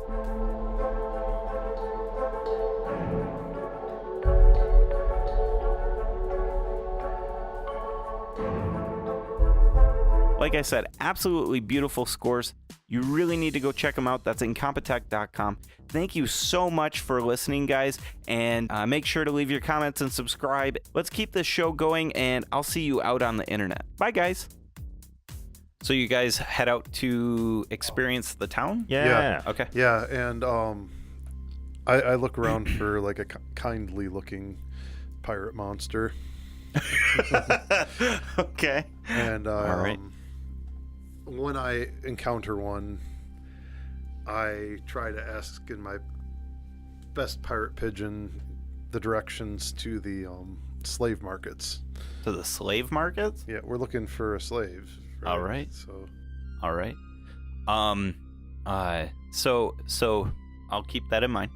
Like I said, absolutely beautiful scores. You really need to go check them out. That's Incompetech.com. Thank you so much for listening, guys. And make sure to leave your comments and subscribe. Let's keep this show going, and I'll see you out on the internet. Bye, guys. So you guys head out to experience the town? Yeah. Okay. Yeah, and I look around for like a kindly looking pirate monster. Okay. And All right. When I encounter one, I try to ask in my best pirate pigeon the directions to the slave markets. To the slave markets? Yeah, we're looking for a slave. All right. So All right. So I'll keep that in mind.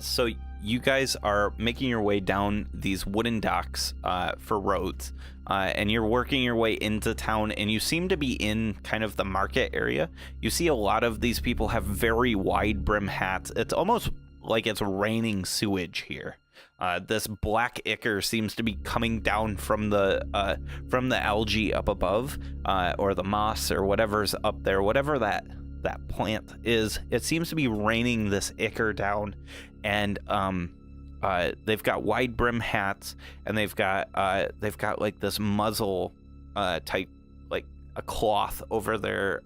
So you guys are making your way down these wooden docks for roads, and you're working your way into town, and you seem to be in kind of the market area. You see a lot of these people have very wide brim hats. It's almost like it's raining sewage here. This black ichor seems to be coming down from the algae up above, or the moss or whatever's up there, whatever that plant is. It seems to be raining this ichor down, and they've got wide brim hats, and they've got like this muzzle type, like a cloth over their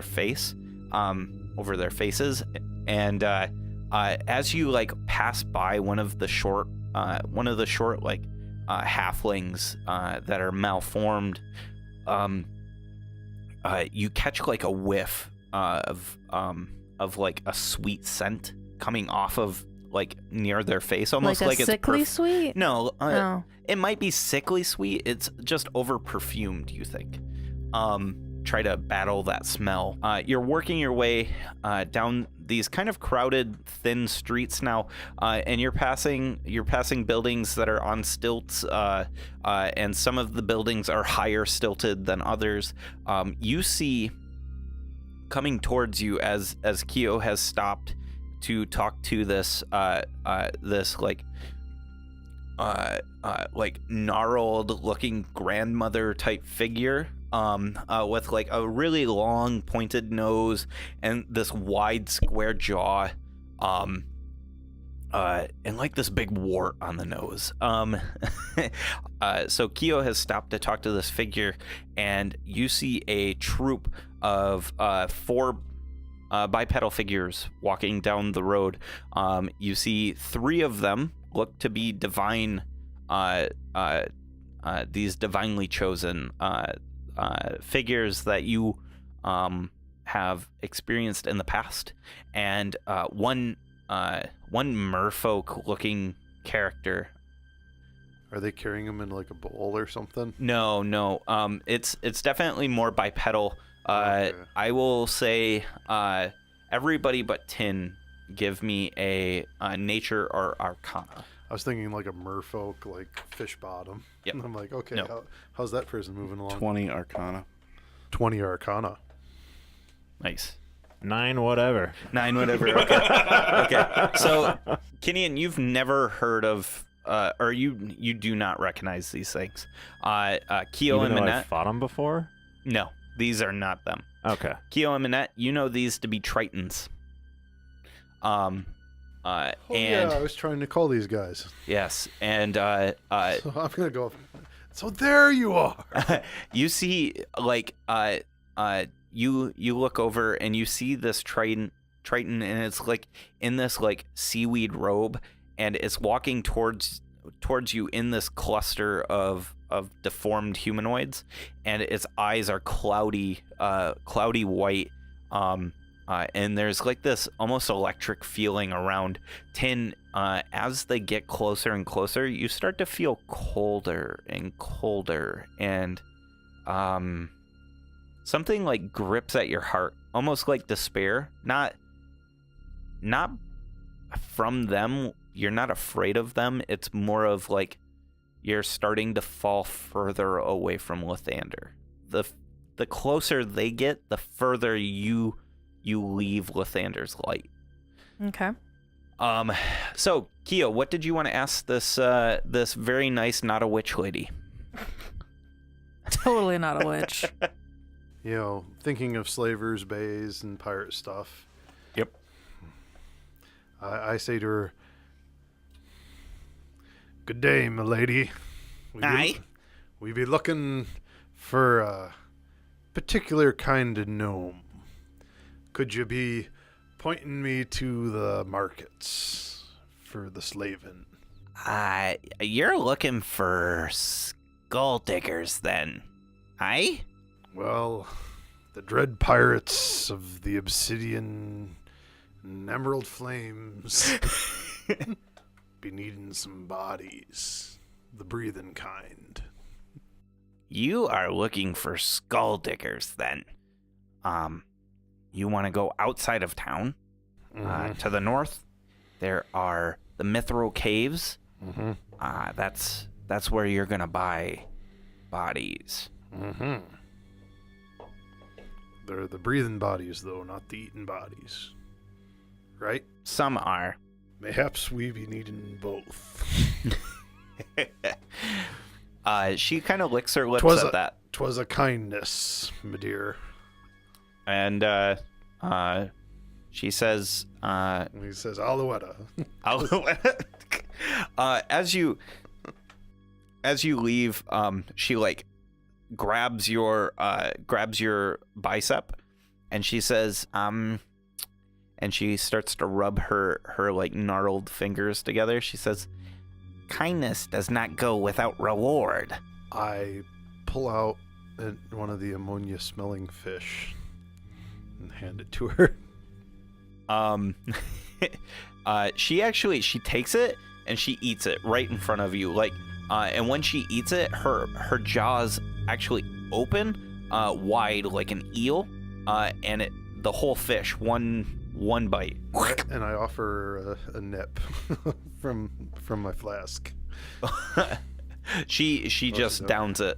face, over their faces, and as you like pass by one of the short like halflings that are malformed, you catch like a whiff of like a sweet scent coming off of like near their face, almost like like a it's sickly sweet. No, Oh. it might be sickly sweet. It's just over perfumed, you think. Try to battle that smell. You're working your way down these kind of crowded, thin streets now, and you're passing buildings that are on stilts, and some of the buildings are higher stilted than others. You see coming towards you as Keo has stopped to talk to this like gnarled looking grandmother type figure, with like a really long pointed nose and this wide square jaw, and like this big wart on the nose. So Keo has stopped to talk to this figure, and you see a troop of 4 bipedal figures walking down the road. You see 3 of them look to be divine, these divinely chosen figures that you have experienced in the past, and one merfolk looking character. Are they carrying them in like a bowl or something? No. It's definitely more bipedal. Okay. I will say everybody but Tin give me a nature or arcana. I was thinking like a merfolk, like fish bottom. Yep. And I'm like, okay, No. how's that person moving along? 20 Arcana. 20 Arcana. Nice. 9 whatever. 9 whatever. Okay. So Kinian, you've never heard of or you do not recognize these things. Keo Even and though I Minette. fought them before? No, these are not them. Okay. Keo and Minette, you know these to be Tritons. And Yeah, I was trying to call these guys. yes, and So I'm gonna go. So there you are. you see like you look over and you see this Triton, and it's like in this like seaweed robe, and it's walking towards you in this cluster of deformed humanoids, and its eyes are cloudy white, and there's like this almost electric feeling around Tin. As they get closer and closer, you start to feel colder and colder, and something like grips at your heart, almost like despair. Not from them. You're not afraid of them. It's more of like you're starting to fall further away from Lathander. The closer they get, the further you leave Lathander's light. Okay. So Keo, what did you want to ask this very nice not a witch lady? Totally not a witch. You know, thinking of slavers' bays and pirate stuff. Yep. I say to her, "Good day, milady. We be looking for a particular kind of gnome. Could you be pointing me to the markets for the slaving?" You're looking for skull diggers then, aye? Well, the dread pirates of the Obsidian and Emerald Flames be needing some bodies, the breathing kind. You are looking for skull diggers then. You want to go outside of town? To the north, there are the Mithril Caves. That's where you're gonna buy bodies. They're the breathing bodies, though, not the eating bodies. Right? Some are. Mayhaps we be needing both. She kind of licks her lips at that. 'Twas a kindness, my dear. And she says, He says, Alouetta. as you leave, she like grabs your bicep, and she says, and she starts to rub her like gnarled fingers together. She says, "Kindness does not go without reward." I pull out one of the ammonia-smelling fish and hand it to her. She takes it and she eats it right in front of you. Like, and when she eats it, her jaws actually open wide like an eel, and the whole fish one bite. And I offer a nip from my flask. She just downs it.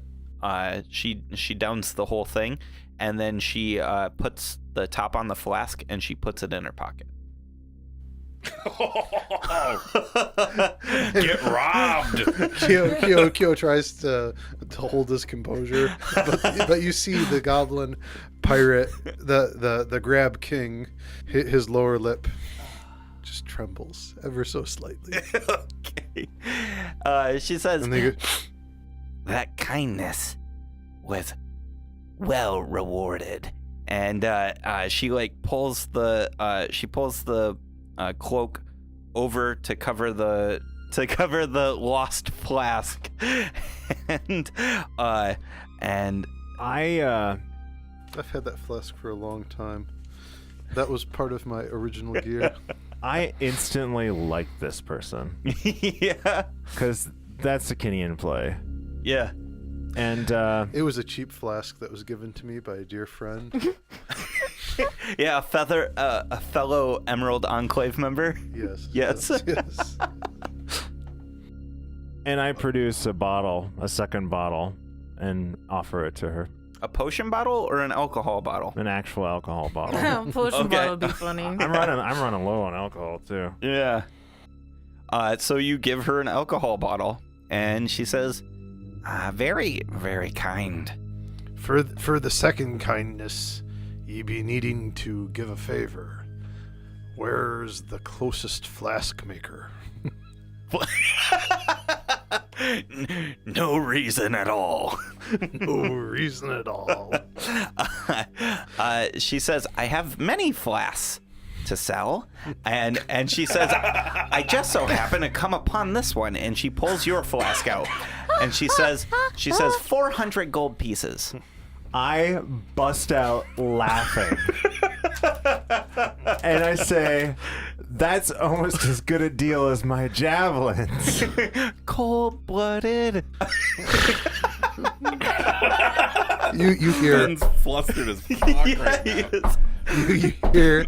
She downs the whole thing, and then she puts the top on the flask and she puts it in her pocket. Get robbed. Kyo tries to hold his composure, but you see the goblin pirate, the grab king, his lower lip just trembles ever so slightly. Okay. She says, And they go, that kindness was well rewarded, and she like pulls the cloak over to cover the lost flask, and I've had that flask for a long time. That was part of my original gear. I instantly like this person yeah, because that's a Kenyan play. yeah. And It was a cheap flask that was given to me by a dear friend. Yeah, a fellow Emerald Enclave member. Yes. and I produce a second bottle, and offer it to her. A potion bottle or an alcohol bottle? An actual alcohol bottle. Potion Okay. bottle would be funny. I'm running low on alcohol too. Yeah. So you give her an alcohol bottle, and she says, very, very kind. For the second kindness, ye be needing to give a favor. Where's the closest flask maker? No reason at all. No reason at all. She says, I have many flasks to sell, and she says, I just so happen to come upon this one, and she pulls your flask out, and she says 400 gold pieces. I bust out laughing. And I say, that's almost as good a deal as my javelins. Cold-blooded. You hear Ben's flustered as fuck right now. you hear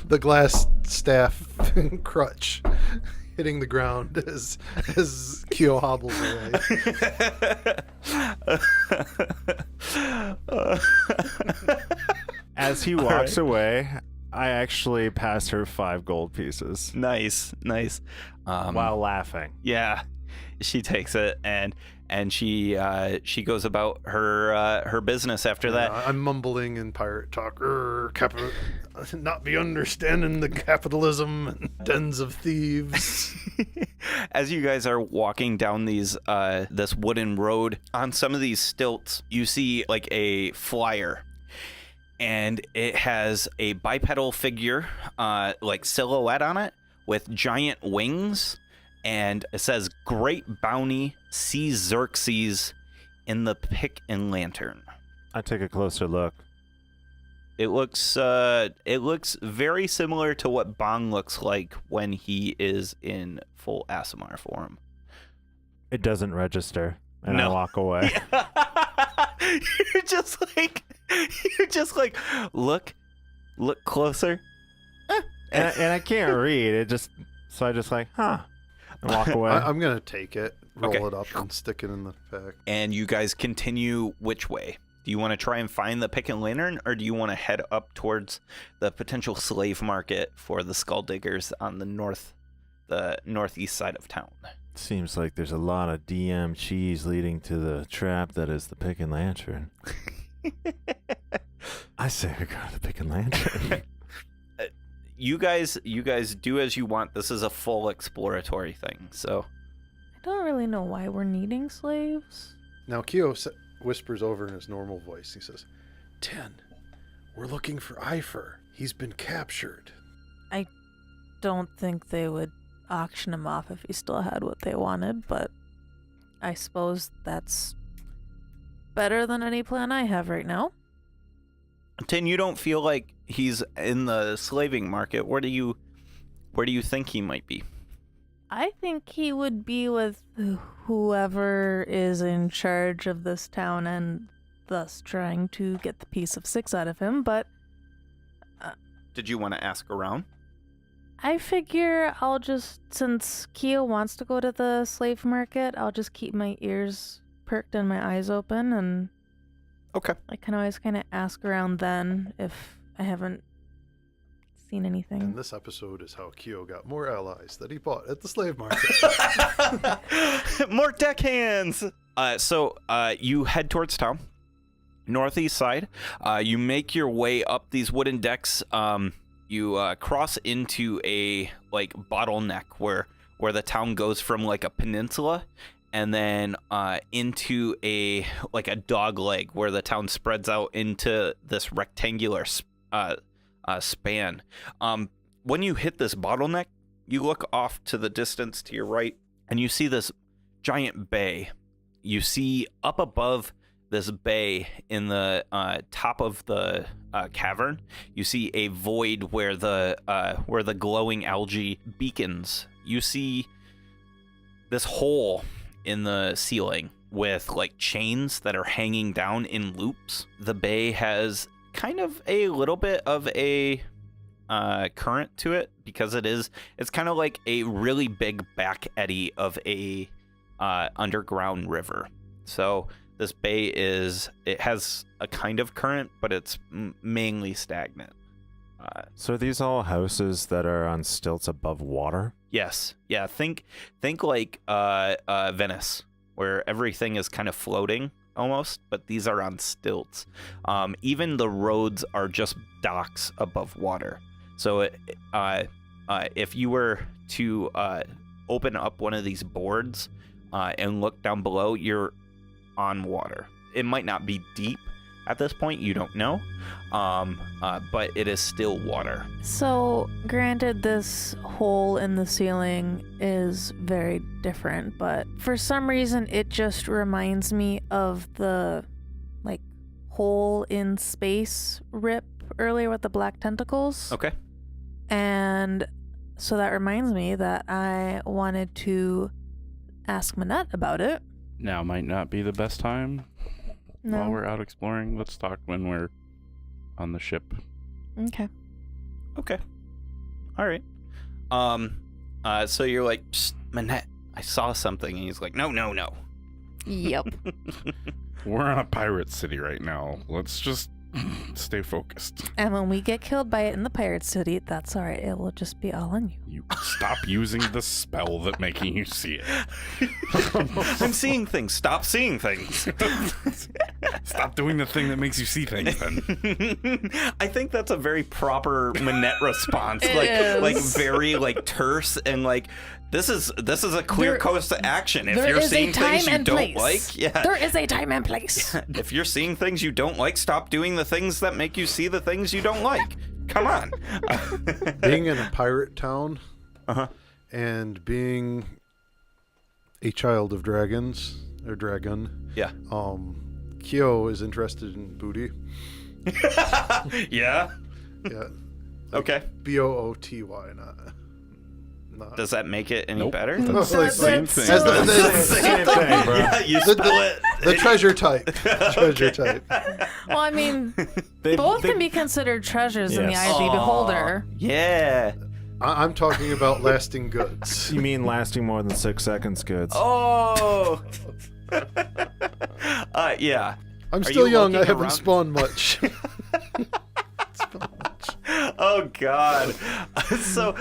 the glass staff crutch hitting the ground as Kyo hobbles away. As he walks away, I actually pass her 5 gold pieces Nice. while laughing. Yeah, she takes it and she goes about her business after that. I'm mumbling in pirate talk. Not be understanding the capitalism and dens of thieves. As you guys are walking down this wooden road, on some of these stilts, you see like a flyer, and it has a bipedal figure, like silhouette on it with giant wings. And it says, Great Bounty, see Xerxes in the pick and lantern. I take a closer look. It looks very similar to what Bong looks like when he is in full Aasimar form. It doesn't register, and I No. walk away. You're just like, look closer. and I can't read. So I just like, huh, and walk away. I'm gonna take it, roll Okay. it up, and stick it in the pack. And you guys continue which way? Do you want to try and find the pick and lantern, or do you want to head up towards the potential slave market for the skull diggers on the northeast side of town? Seems like there's a lot of DM cheese leading to the trap that is the pick and lantern. I say we go to the pick and lantern. You guys do as you want. This is a full exploratory thing, so I don't really know why we're needing slaves. Now Kyo whispers over in his normal voice. He says, 10, we're looking for Ifer. He's been captured. I don't think they would auction him off if he still had what they wanted, but I suppose that's better than any plan I have right now. Tin, you don't feel like he's in the slaving market. Where do you think he might be? I think he would be with whoever is in charge of this town and thus trying to get the piece of 6 out of him, but Did you want to ask around? I figure I'll just, since Keo wants to go to the slave market, I'll just keep my ears perked and my eyes open, and Okay. I can always kind of ask around then if I haven't seen anything. And this episode is how Keo got more allies that he bought at the slave market. More deckhands! So you head towards town, northeast side. You make your way up these wooden decks. You cross into a like bottleneck where the town goes from like a peninsula, and then into a like a dog leg where the town spreads out into this rectangular span. When you hit this bottleneck, you look off to the distance to your right, and you see this giant bay. You see up above this bay in the top of the cavern, you see a void where the glowing algae beacons. You see this hole in the ceiling with like chains that are hanging down in loops. The bay has kind of a little bit of a current to it because it's kind of like a really big back eddy of a underground river. So this bay it has a kind of current, but it's mainly stagnant. So are these all houses that are on stilts above water? Yes. Yeah. Think like Venice, where everything is kind of floating almost, but these are on stilts. Even the roads are just docks above water. So if you were to open up one of these boards and look down below, you're on water. It might not be deep at this point, you don't know, but it is still water. So, granted, this hole in the ceiling is very different, but for some reason it just reminds me of the like hole in space rip earlier with the black tentacles. Okay. And so that reminds me that I wanted to ask Manette about it. Now might not be the best time while No. we're out exploring. Let's talk when we're on the ship. Okay. Okay. All right. So you're like, Psst, Manette, I saw something, and he's like, no. Yep. We're on a pirate city right now. Let's just stay focused. And when we get killed by it in the pirate city, that's all right. It will just be all on you. You stop using the spell that making you see it. I'm seeing things. Stop seeing things. Stop doing the thing that makes you see things then. I think that's a very proper Manette response. It like is. very like terse and like this is a clear There- course to action. If there you're is a seeing things time you and don't place. like, yeah. There is a time and place. If you're seeing things you don't like, stop doing the things that make you see the things you don't like. Come on. Being in a pirate town Uh-huh. and being a child of dragons, or dragon, Yeah. Kyo is interested in booty. Yeah. Yeah. Okay. Booty, not. Does that make it any Nope. better? That's Like, the same that's- thing. As the Same thing, bro. Yeah, you The- split. the treasure type. Treasure type. Well, I mean, both can be considered treasures in the Yes. eye of the Aw. beholder. Yeah. I'm talking about lasting goods. You mean lasting more than 6 seconds goods? Oh. Yeah. I'm Are still you young. I looking haven't around? spawned much. Oh God. So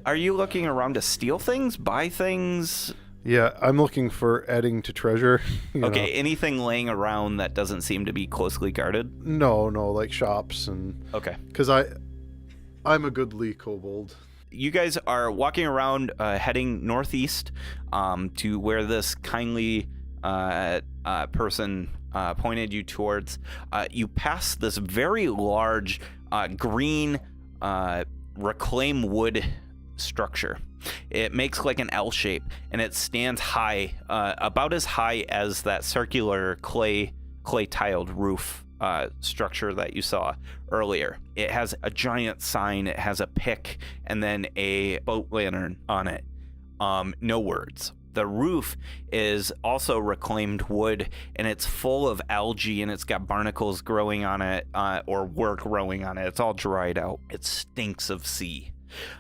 are you looking around to steal things, buy things? Yeah, I'm looking for adding to treasure. you Okay, know. anything laying around that doesn't seem to be closely guarded? No, like shops and Okay. because I'm a goodly kobold. You guys are walking around, heading northeast, to where this kindly person pointed you towards. You pass this very large green reclaim wood structure. It makes like an L shape, and it stands high, about as high as that circular clay tiled roof structure that you saw earlier. It has a giant sign, it has a pick, and then a boat lantern on it. No words. The roof is also reclaimed wood, and it's full of algae, and it's got barnacles growing on it, or were growing on it. It's all dried out. It stinks of sea.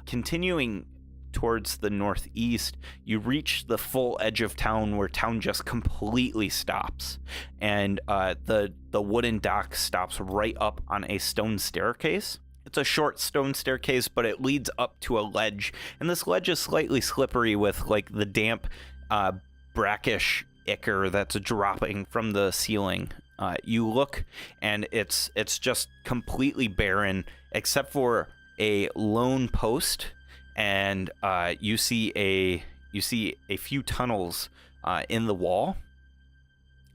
Continuing towards the northeast, you reach the full edge of town, where town just completely stops, and the wooden dock stops right up on a stone staircase. It's a short stone staircase, but it leads up to a ledge, and this ledge is slightly slippery with like the damp, brackish ichor that's dropping from the ceiling. You look, and it's just completely barren except for a lone post, and you see a few tunnels in the wall,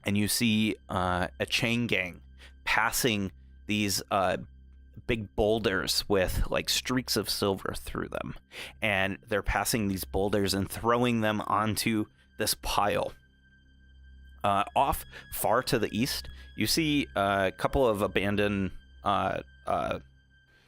and you see a chain gang passing these big boulders with like streaks of silver through them, and they're passing these boulders and throwing them onto this pile. Off far to the east, you see a couple of abandoned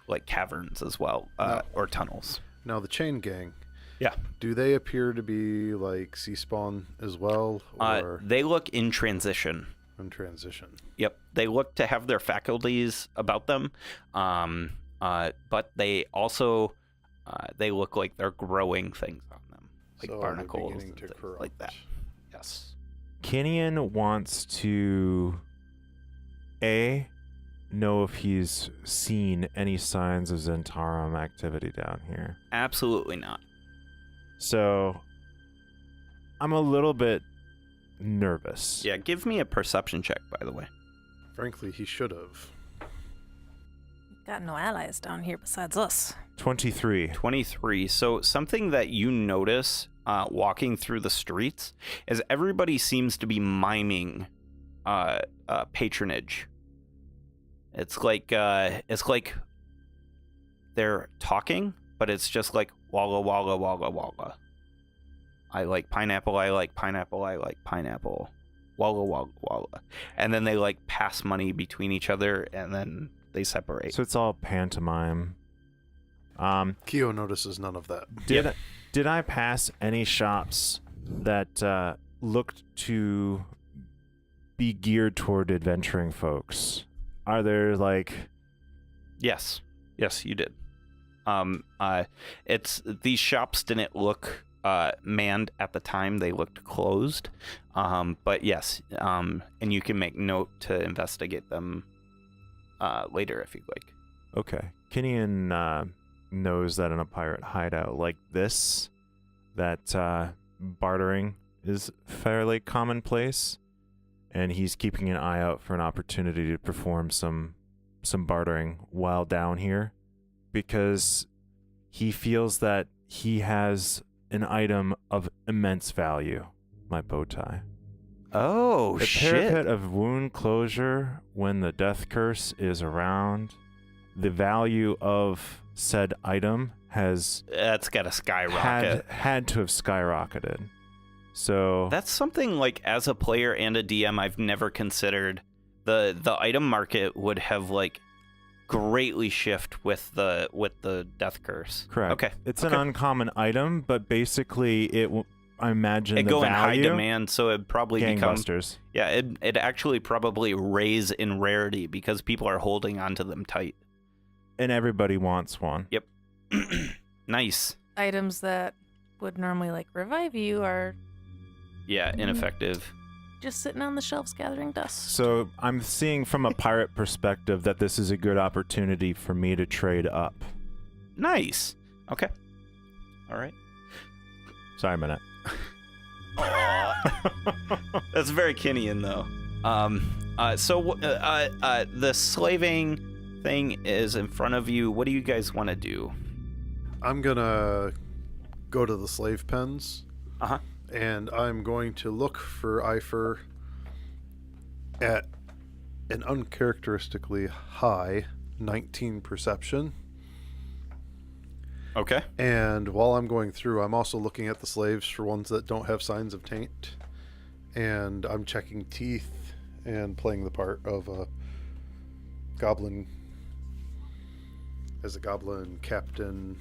like caverns as well, or tunnels. Now the chain gang. Yeah. Do they appear to be like sea spawn as well, or They look in transition. in transition? Yep, they look to have their faculties about them, but they also they look like they're growing things on them, like So they're barnacles beginning and to things corrupt. like that. Yes. Kenyon wants to know if he's seen any signs of Zentarum activity down here. Absolutely not. So I'm a little bit nervous. Yeah, give me a perception check, by the way. Frankly, he should have. Got no allies down here besides us. 23. 23. So something that you notice walking through the streets is everybody seems to be miming patronage. It's like they're talking, but it's just like walla walla walla walla. I like pineapple, I like pineapple, I like pineapple. Walla walla walla. And then they like pass money between each other, and then they separate. So it's all pantomime. Keo notices none of that. Did I pass any shops that looked to be geared toward adventuring folks? Are there like... Yes, you did. It's these shops didn't look manned at the time; they looked closed. But yes, and you can make note to investigate them later if you'd like. Okay. Kenyon knows that in a pirate hideout like this, that bartering is fairly commonplace, and he's keeping an eye out for an opportunity to perform some bartering while down here, because he feels that he has an item of immense value. My bow tie. Oh, The shit! parapet of wound closure when the death curse is around. The value of said item has That's got to skyrocket. had to have skyrocketed. So That's something like as a player and a DM I've never considered. The item market would have like greatly shift with the death curse. correct. Okay. It's Okay. an uncommon item, but basically I imagine It the go in high value demand, so it'd probably become gangbusters. yeah. It actually probably raise in rarity because people are holding onto them tight. And everybody wants one. Yep. Nice. Items that would normally like revive you are Yeah, ineffective. just sitting on the shelves gathering dust. So I'm seeing from a pirate perspective that this is a good opportunity for me to trade up. Nice. Okay. All right. Sorry a minute. That's very Kenyan though. So the slaving thing is in front of you. What do you guys want to do? I'm gonna go to the slave pens. Uh-huh. And I'm going to look for Eifer at an uncharacteristically high 19 perception Okay. And while I'm going through, I'm also looking at the slaves for ones that don't have signs of taint. And I'm checking teeth and playing the part of a goblin, as a goblin captain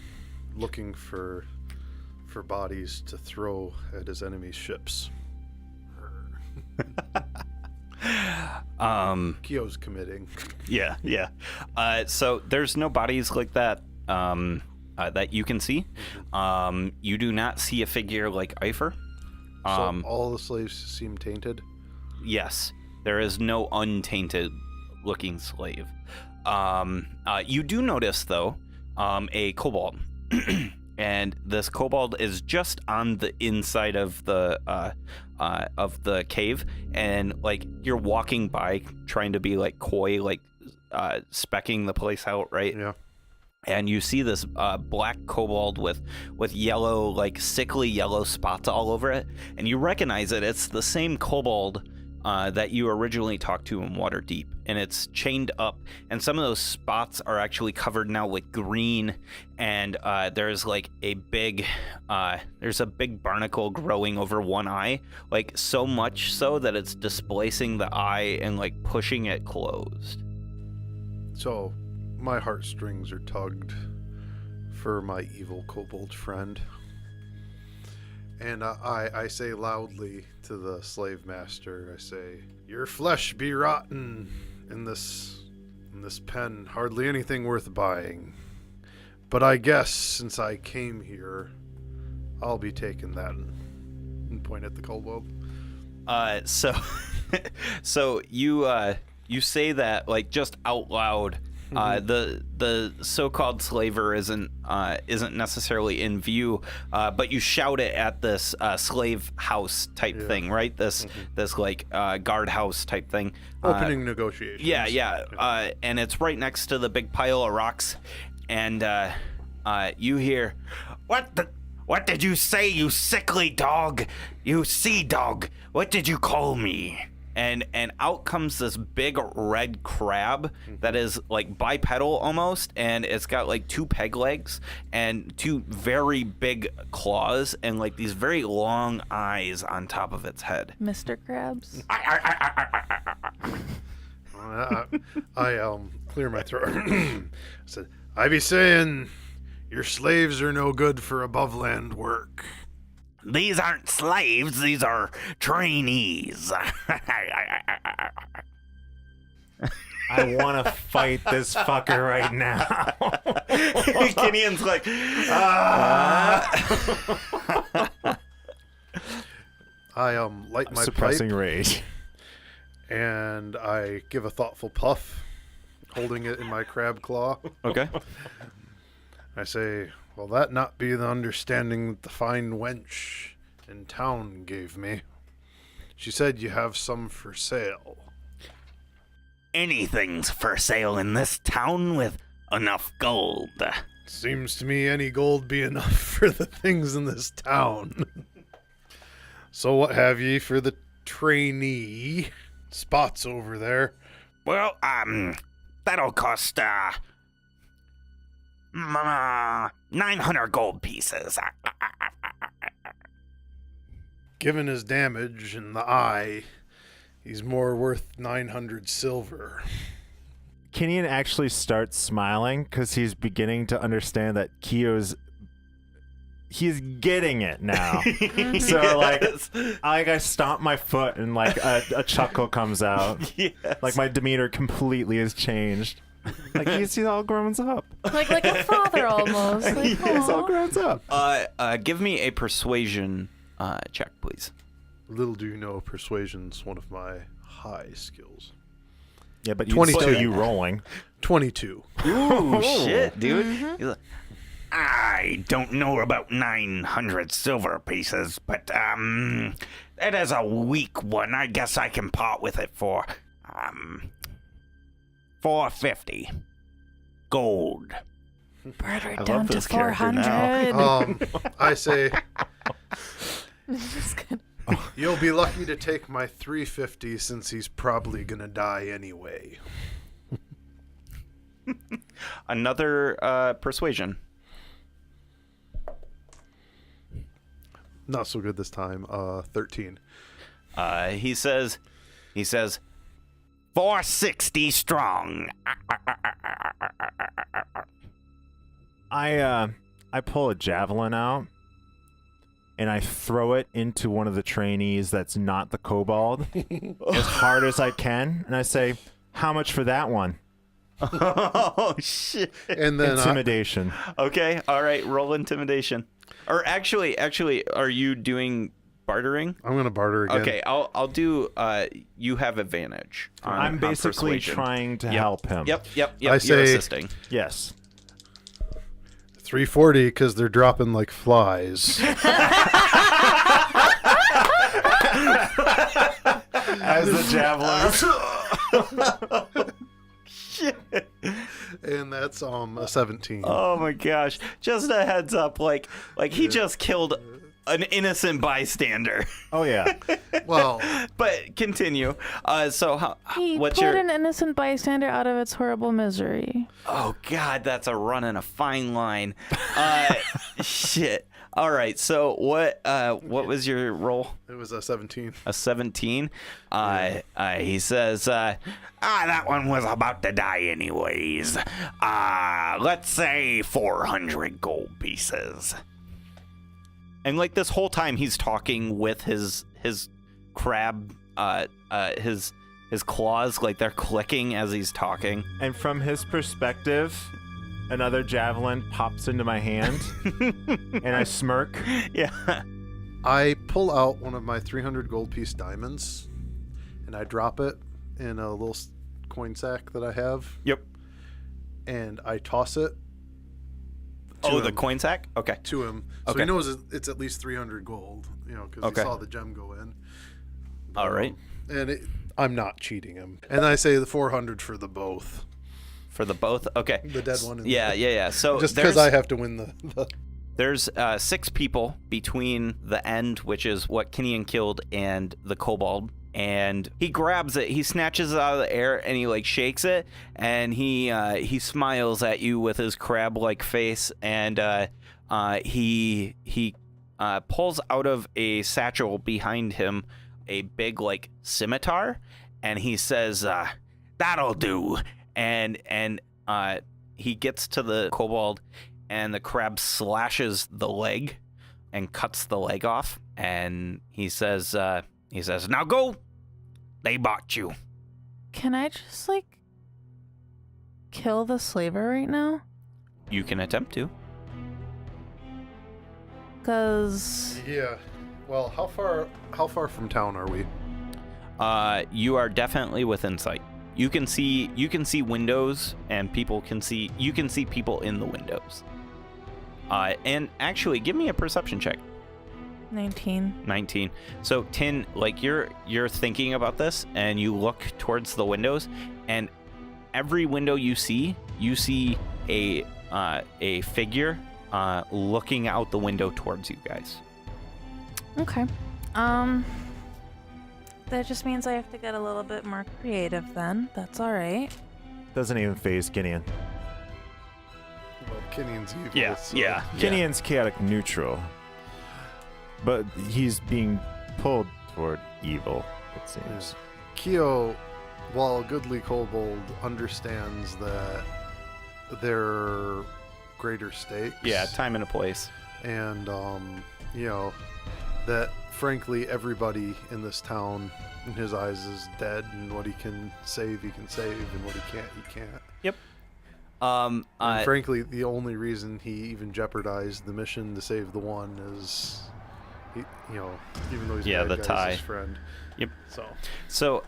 looking for bodies to throw at his enemy's ships. Kyo's committing. Yeah. So there's no bodies like that that you can see. You do not see a figure like Eifer. So all the slaves seem tainted? Yes. There is no untainted looking slave. You do notice, though, a kobold. And this kobold is just on the inside of the cave, and like you're walking by trying to be like coy, like specking the place out, right? Yeah. And you see this black kobold with yellow, like sickly yellow spots all over it, and you recognize it. It's the same kobold that you originally talked to in Waterdeep, and it's chained up, and some of those spots are actually covered now with green, and there's like a big barnacle growing over one eye, like so much so that it's displacing the eye and like pushing it closed. So my heartstrings are tugged for my evil kobold friend. And I say loudly to the slave master, I say, "Your flesh be rotten in this pen, hardly anything worth buying. But I guess since I came here, I'll be taking that," and point at the kobold. So you say that like just out loud. The so-called slaver isn't necessarily in view, but you shout it at this slave house type thing, right? This like guard house type thing. Opening negotiations. Yeah. And it's right next to the big pile of rocks, and you hear, What did you say, you sickly dog? You sea dog? What did you call me? And out comes this big red crab that is like bipedal almost, and it's got like two peg legs and two very big claws and like these very long eyes on top of its head. Mr. Krabs. I clear my throat. I said, "I be saying your slaves are no good for above land work." These aren't slaves, these are trainees. I want to fight this fucker right now. Kenion's like, I light my suppressing pipe rage. and I give a thoughtful puff, holding it in my crab claw. Okay. I say, "Will that not be the understanding that the fine wench in town gave me? She said you have some for sale." Anything's for sale in this town with enough gold. Seems to me any gold be enough for the things in this town. So what have ye for the trainee spots over there? Well, that'll cost 900 gold pieces. Given his damage in the eye, he's more worth 900 silver. Kenyon actually starts smiling because he's beginning to understand that he's getting it now. So I stomp my foot and like a chuckle comes out. Yes. Like my demeanor completely has changed. Like he's all grown up. Like a father almost. Like, He's all grown up. Give me a persuasion check, please. Little do you know, persuasion's one of my high skills. Yeah, but 22. you rolling. 22. Ooh, shit, dude. He's like, I don't know about 900 silver pieces, but it is a weak one. I guess I can part with it for 450 gold. Barter I down love to this character 400. I say, Just kidding. you'll be lucky to take my 350 since he's probably gonna die anyway. Another persuasion. Not so good this time. 13. He says, 460 strong. I pull a javelin out and I throw it into one of the trainees that's not the kobold as hard as I can, and I say, "How much for that one?" Oh shit! And then Intimidation. Okay, all right. Roll intimidation. Or actually, are you doing bartering? I'm gonna barter again. Okay, I'll do. You have advantage. I'm on basically persuasion. trying to help him. Yep. I You're say- assisting. Yes. 340 because they're dropping like flies. As the javelin. Shit. And that's a 17. Oh my gosh! Just a heads up, like he just killed an innocent bystander. Oh yeah. Well, But continue. So He what's put your? an innocent bystander out of its horrible misery. Oh God, that's a run and a fine line. Shit. All right. So what was your roll? it was a 17. A 17. He says, that one was about to die anyways. Let's say 400 gold pieces. And like this whole time he's talking with his crab, his claws, like they're clicking as he's talking. And from his perspective, another javelin pops into my hand, and I smirk. Yeah. I pull out one of my 300 gold piece diamonds, and I drop it in a little coin sack that I have, Yep. and I toss it. Oh, to the him- coin sack? Okay. to him, so Okay. he knows it's at least 300 gold. You know, because Okay. he saw the gem go in. All right. And I'm not cheating him. And I say the 400 for the both. For the both? Okay. The dead one. And Yeah. So just because I have to win the There's 6 people between the end, which is what Kenyon killed, and the kobold. And he grabs it, he snatches it out of the air, and he like shakes it, and he smiles at you with his crab-like face, and he pulls out of a satchel behind him a big like scimitar, and he says, "That'll do." And he gets to the kobold, and the crab slashes the leg and cuts the leg off, and he says, "Now go. They bought you." Can I just like kill the slaver right now? You can attempt to. Cause Yeah. Well, how far from town are we? You are definitely within sight. You can see windows, and you can see people in the windows. And actually, give me a perception check. 19. 19. So Tin, like you're thinking about this, and you look towards the windows, and every window you see a figure looking out the window towards you guys. Okay. That just means I have to get a little bit more creative then. That's all right. Doesn't even phase Gideon. Well, Kinyon's evil. Yeah, so- yeah. Gideon's chaotic neutral, but he's being pulled toward evil, it seems. Kyo, while a goodly kobold, understands that there are greater stakes. Yeah, time and a place. And you know, that frankly everybody in this town in his eyes is dead, and what he can save and what he can't Yep. And frankly, the only reason he even jeopardized the mission to save the one is he, you know, even though he's Yeah, bad the guy's tie. his friend. Yep. So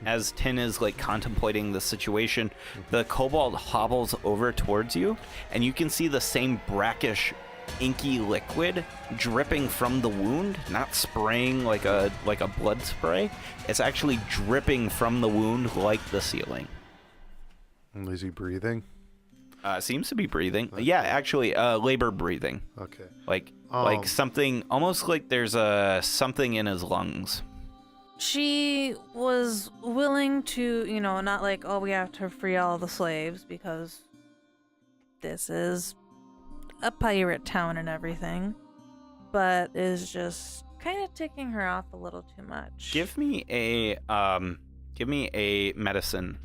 as Tin is like contemplating the situation, the kobold hobbles over towards you, and you can see the same brackish, inky liquid dripping from the wound, not spraying like a blood spray. It's actually dripping from the wound like the ceiling. And is he breathing? Seems to be breathing. Yeah, actually, labor breathing. Okay. Like Um, something, almost like there's something in his lungs. She was willing to, not like, oh, we have to free all the slaves, because this is a pirate town and everything, but is just kind of ticking her off a little too much. Give me a medicine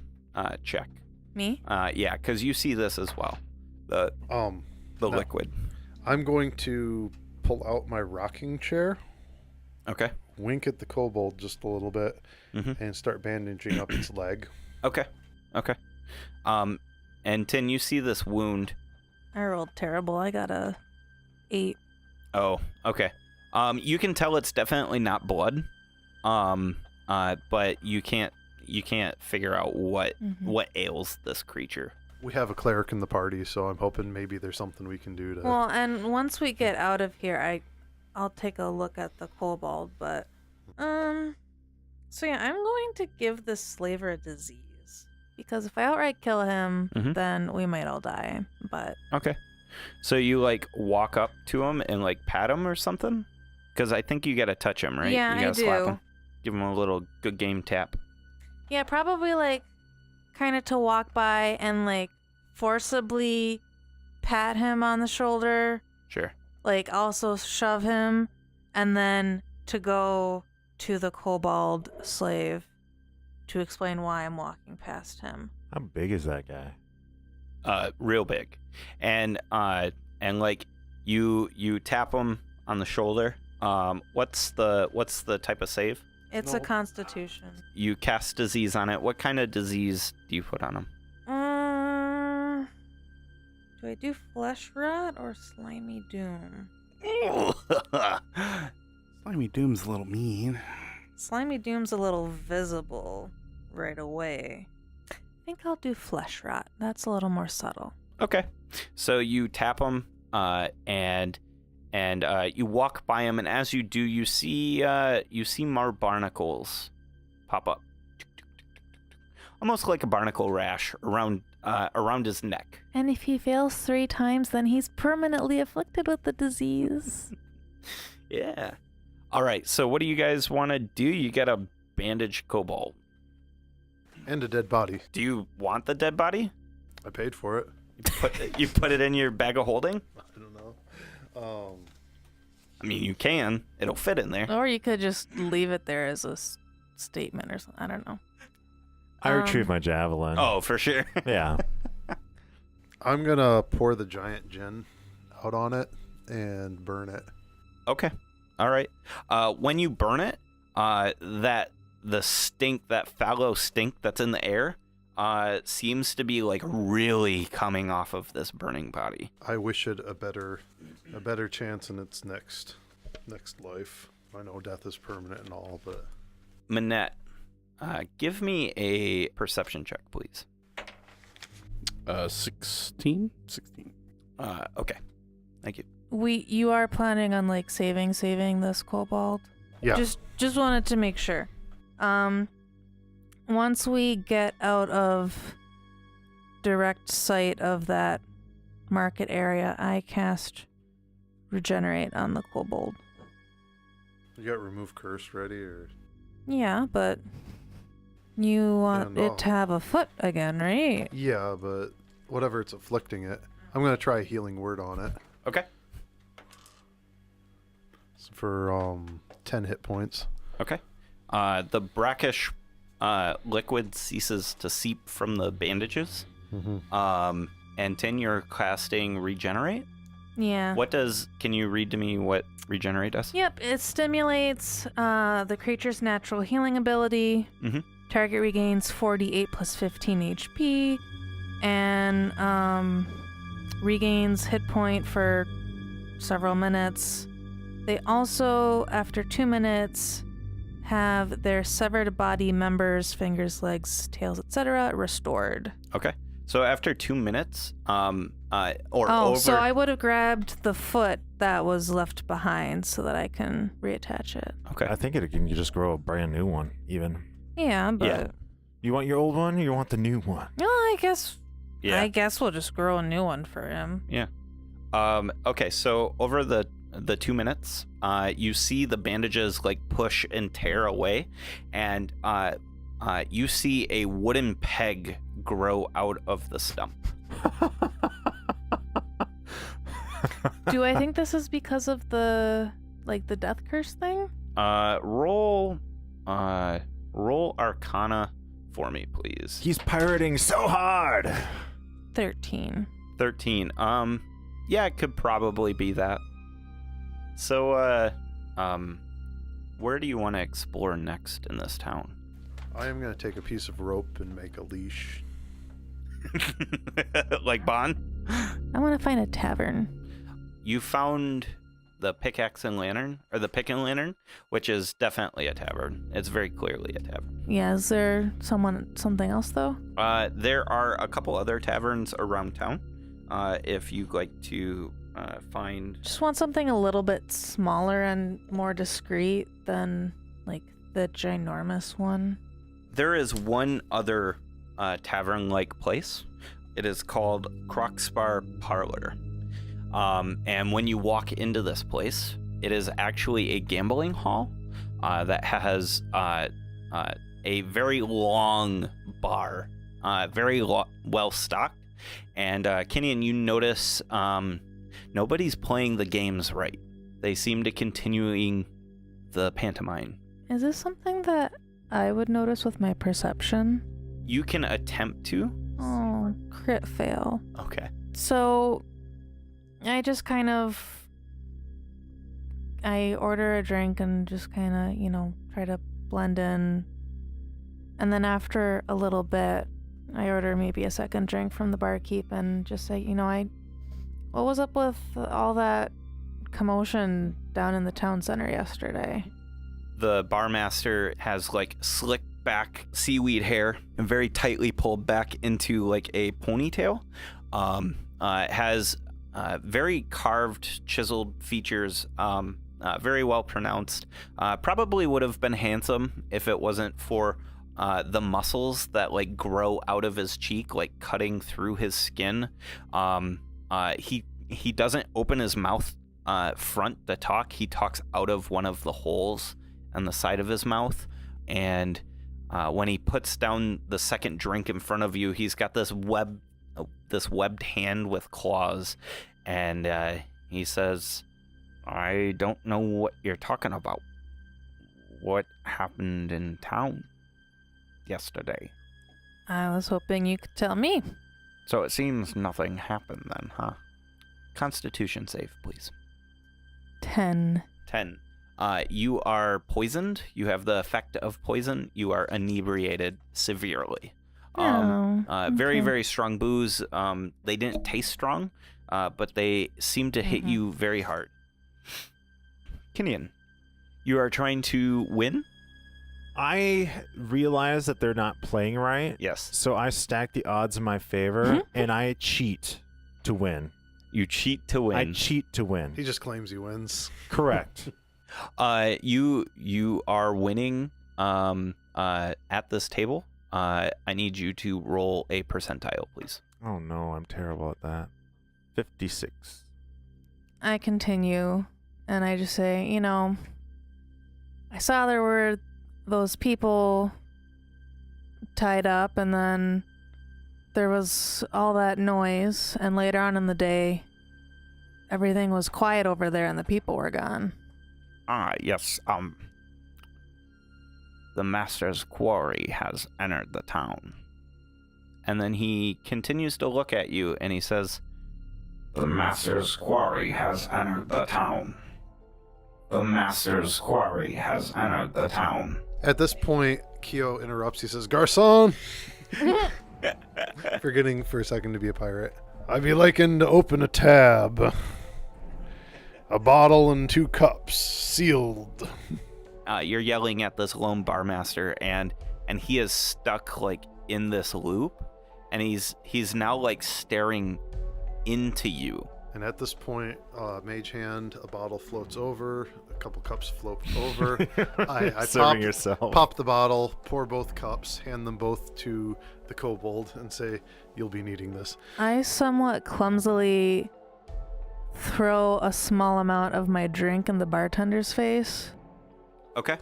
check. Me? Yeah, because you see this as well. The No. liquid. I'm going to pull out my rocking chair, Okay. wink at the kobold just a little bit, and start bandaging up its leg. Okay. And Tin, you see this wound. I rolled terrible. I got a 8. Oh, okay. You can tell it's definitely not blood. But you can't figure out what ails this creature. We have a cleric in the party, so I'm hoping maybe there's something we can do to... Well, and once we get out of here, I'll take a look at the kobold, but so yeah, I'm going to give this slaver a disease, because if I outright kill him, then we might all die. But Okay. So you like walk up to him and like pat him or something? Because I think you gotta touch him, right? Yeah, you gotta I slap do. him. Give him a little good game tap. yeah, probably like kind of to walk by and like forcibly pat him on the shoulder, Sure. like also shove him, and then to go to the kobold slave to explain why I'm walking past him. How big is that guy? Real big. And like you tap him on the shoulder. What's the type of save? It's a constitution. You cast disease on it. What kind of disease do you put on him? Do I do flesh rot or slimy doom? Slimy Doom's a little mean. Slimy doom's a little visible right away. I think I'll do flesh rot. That's a little more subtle. Okay. So you tap him, and you walk by him, and as you do, you see more barnacles pop up, almost like a barnacle rash around his neck. And if he fails 3 times, then he's permanently afflicted with the disease. Yeah. All right. So what do you guys want to do? You got a bandaged kobold. And a dead body. Do you want the dead body? I paid for it. You put it in your bag of holding? I don't know. I mean, you can. It'll fit in there. Or you could just leave it there as a statement or something. I don't know. I retrieve my javelin. Oh, for sure. Yeah. I'm going to pour the giant gin out on it and burn it. Okay. All right. When you burn it, that fallow stink that's in the air seems to be like really coming off of this burning body. I wish it a better chance in its next life. I know death is permanent and all, but Manette, give me a perception check, please. 16? Okay. Thank you. You are planning on like saving this kobold? yeah. Just wanted to make sure. Once we get out of direct sight of that market area, I cast Regenerate on the kobold. You got remove curse ready, or Yeah, but you want Yeah, no. it to have a foot again, right? yeah, but whatever it's afflicting it, I'm gonna try a healing word on it. Okay. It's for 10 hit points. Okay. The brackish liquid ceases to seep from the bandages. And Tin, you're casting Regenerate. Yeah. Can you read to me what Regenerate does? Yep, it stimulates the creature's natural healing ability. Target regains 48 plus 15 HP, and regains hit point for several minutes. They also, after 2 minutes, have their severed body members, fingers, legs, tails, etc., restored. Okay. So after 2 minutes, So I would have grabbed the foot that was left behind so that I can reattach it. Okay. I think it can just grow a brand new one, even. Yeah, but Yeah. You want your old one or you want the new one? well, I guess Yeah. we'll just grow a new one for him. Yeah. Okay, so over the 2 minutes, you see the bandages like push and tear away, and you see a wooden peg grow out of the stump. Do I think this is because of the death curse thing? Roll Arcana for me, please. He's pirating so hard. 13. 13. Yeah, it could probably be that. So, where do you want to explore next in this town? I am going to take a piece of rope and make a leash. Like Bon? I want to find a tavern. You found the pickaxe and lantern, or the pick and lantern, which is definitely a tavern. It's very clearly a tavern. Yeah, is there something else though? There are a couple other taverns around town. If you'd like to find... Just want something a little bit smaller and more discreet than like the ginormous one. There is one other tavern-like place. It is called Croxbar Parlor. And when you walk into this place, it is actually a gambling hall that has a very long bar, very well stocked. And Kenyon, you notice nobody's playing the games right. They seem to continuing the pantomime. Is this something that I would notice with my perception? You can attempt to. Oh, crit fail. Okay. So I just I order a drink and just kind of, try to blend in. And then after a little bit, I order maybe a second drink from the barkeep and just say, what was up with all that commotion down in the town center yesterday? The barmaster has like slicked back seaweed hair and very tightly pulled back into like a ponytail. Has very carved, chiseled features, very well pronounced. Probably would have been handsome if it wasn't for the muscles that like grow out of his cheek, like cutting through his skin. He doesn't open his mouth front to talk. He talks out of one of the holes on the side of his mouth, and when he puts down the second drink in front of you, he's got this webbed hand with claws, and he says, "I don't know what you're talking about. What happened in town yesterday?" I was hoping you could tell me. So it seems nothing happened then, huh? Constitution save, please. 10. 10. You are poisoned. You have the effect of poison. You are inebriated severely. Very, Okay. very strong booze. They didn't taste strong, but they seem to hit you very hard. Kenyon, you are trying to win? I realize that they're not playing right. Yes. So I stack the odds in my favor and I cheat to win. You cheat to win. I cheat to win. He just claims he wins. Correct. You are winning at this table. I need you to roll a percentile, please. Oh no, I'm terrible at that. 56. I continue, and I just say, I saw there were those people tied up, and then there was all that noise, and later on in the day, everything was quiet over there and the people were gone. Yes, the master's quarry has entered the town. And then he continues to look at you and he says, "The master's quarry has entered the town. The master's quarry has entered the town." At this point, Kyo interrupts. He says, "Garçon!" Forgetting for a second to be a pirate. "I'd be liking to open a tab. A bottle and 2 cups, sealed." You're yelling at this lone barmaster, and he is stuck like in this loop, and he's now like staring into you. And at this point, mage hand, a bottle floats over, a couple cups float over. I Serving yourself. pop the bottle, pour both cups, hand them both to the kobold, and say, "You'll be needing this." I somewhat clumsily throw a small amount of my drink in the bartender's face. Okay.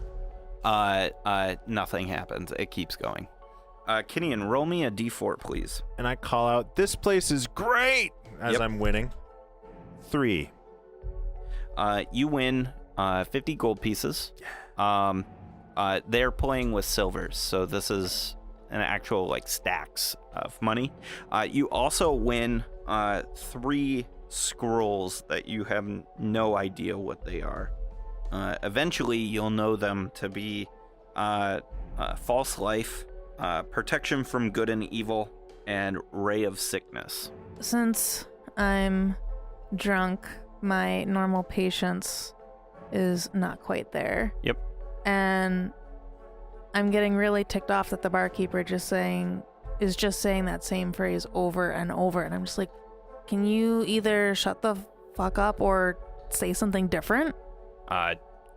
Nothing happens. It keeps going. Kenyon, roll me a d4, please. And I call out, "This place is great!" as Yep. I'm winning. 3. You win 50 gold pieces. They're playing with silvers, so this is an actual like stacks of money. You also win 3 scrolls that you have no idea what they are. Eventually, you'll know them to be False Life, Protection from Good and Evil, and Ray of Sickness. Since I'm drunk, my normal patience is not quite there. Yep. And I'm getting really ticked off that the barkeeper is just saying that same phrase over and over. And I'm just like, can you either shut the fuck up or say something different?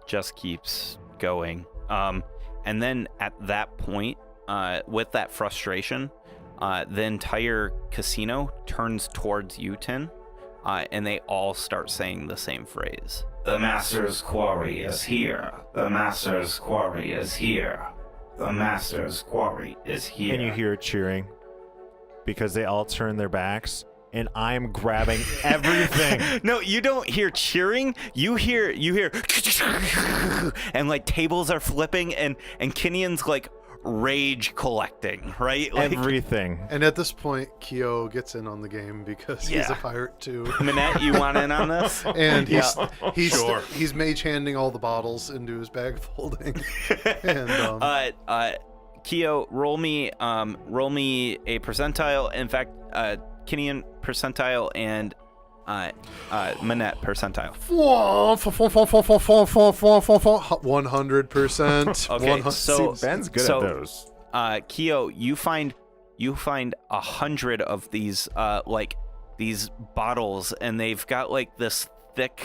Just keeps going. And then at that point, with that frustration, the entire casino turns towards you, Tin, and they all start saying the same phrase. The Master's Quarry is here. The Master's Quarry is here. The Master's Quarry is here. And you hear cheering because they all turn their backs, and I'm grabbing everything. No, you don't hear cheering. You hear, and like tables are flipping, and Kinion's like rage collecting, right? Like, Everything. And at this point, Kyo gets in on the game because he's a pirate too. Minette, you want in on this? And he's mage handing all the bottles into his bag of holding. And Kyo, roll me a percentile. In fact, Kinian percentile and Minette percentile. 100%. Okay, so Ben's good at those. Kyo, you find 100 of these these bottles, and they've got like this thick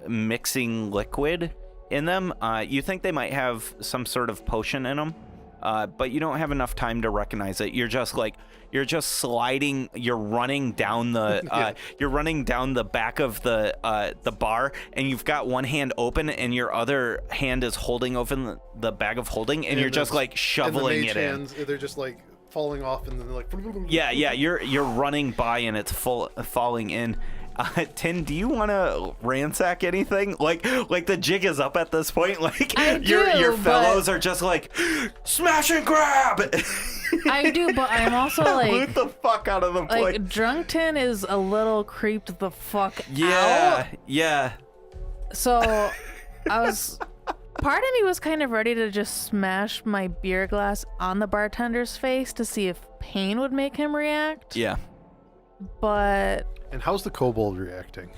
mixing liquid in them. You think they might have some sort of potion in them, but you don't have enough time to recognize it. You're just sliding. You're running down the you're running down the back of the bar, and you've got one hand open, and your other hand is holding open the bag of holding, and you're just like shoveling it in. They're just like falling off, and then they're like. Yeah. You're running by, and it's falling in. Tin, do you want to ransack anything? Like the jig is up at this point. Like your fellows are just like smash and grab. I do, but I'm also like loot the fuck out of the place. Like drunk Tin is a little creeped the fuck out. Yeah. So part of me was kind of ready to just smash my beer glass on the bartender's face to see if pain would make him react. Yeah. But And how's the kobold reacting?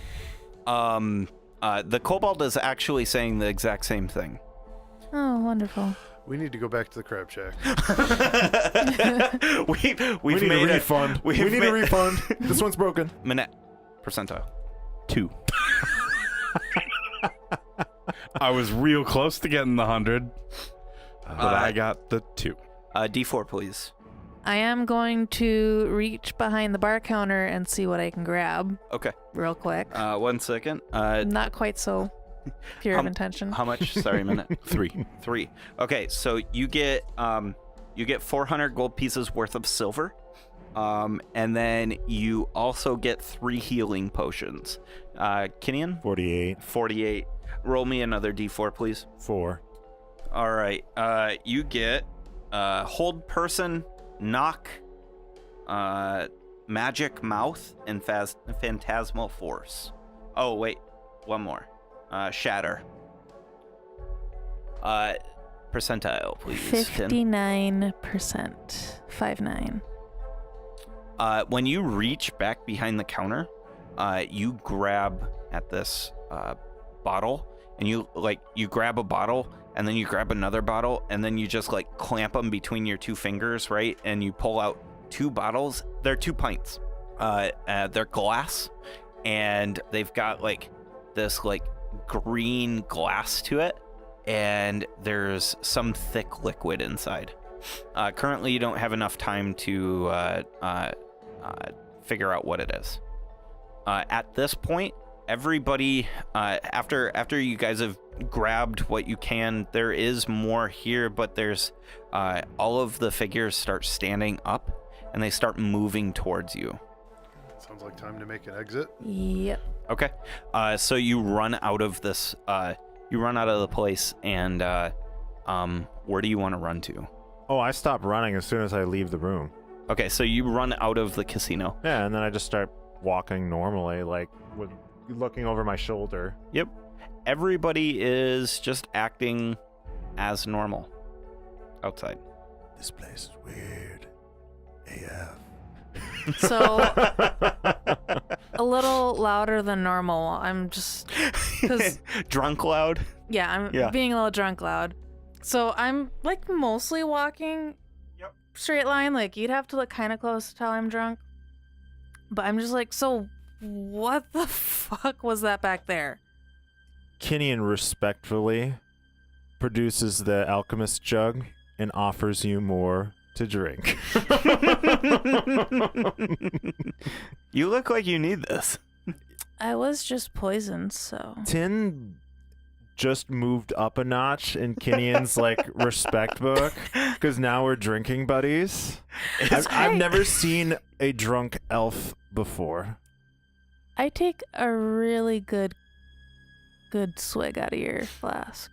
The kobold is actually saying the exact same thing. oh, wonderful. We need to go back to the crab shack. We need a refund. We need a refund. This one's broken. Minette, percentile. 2. I was real close to getting the 100, but I got the 2. D4, please. I am going to reach behind the bar counter and see what I can grab Okay. real quick. 1 second. Not quite so pure of intention. How much? Sorry, Minette. 3. 3. Okay, so you get 400 gold pieces worth of silver, and then you also get 3 healing potions. Kinian? 48. Roll me another D4, please. 4. All right. You get hold person, knock, magic mouth, and phantasmal force. Oh wait, one more. Shatter. Percentile, please. 59%. 59. When you reach back behind the counter, you grab at this bottle, and you grab a bottle, and then you grab another bottle, and then you just like clamp them between your 2 fingers, right? And you pull out 2 bottles. They're 2 pints. They're glass, and they've got like this like green glass to it, and there's some thick liquid inside. Currently, you don't have enough time to figure out what it is. At this point, everybody, after you guys have grabbed what you can, there is more here, but there's all of the figures start standing up, and they start moving towards you. Sounds like time to make an exit. Yep. Okay. So you run out of this. You run out of the place, and where do you want to run to? Oh, I stop running as soon as I leave the room. Okay, so you run out of the casino. Yeah, and then I just start walking normally, like with looking over my shoulder. Yep. Everybody is just acting as normal outside. This place is weird. AF. So, a little louder than normal. I'm just... Cause, Drunk loud? yeah, I'm being a little drunk loud. So, I'm, like, mostly walking straight line. Like, you'd have to look kind of close to tell I'm drunk. But I'm just like, so what the fuck was that back there? Kenyon respectfully produces the alchemist jug and offers you more to drink. You look like you need this. I was just poisoned, so... Tin just moved up a notch in Kenyon's like respect book because now we're drinking buddies. I've never seen a drunk elf before. I take a really good swig out of your flask.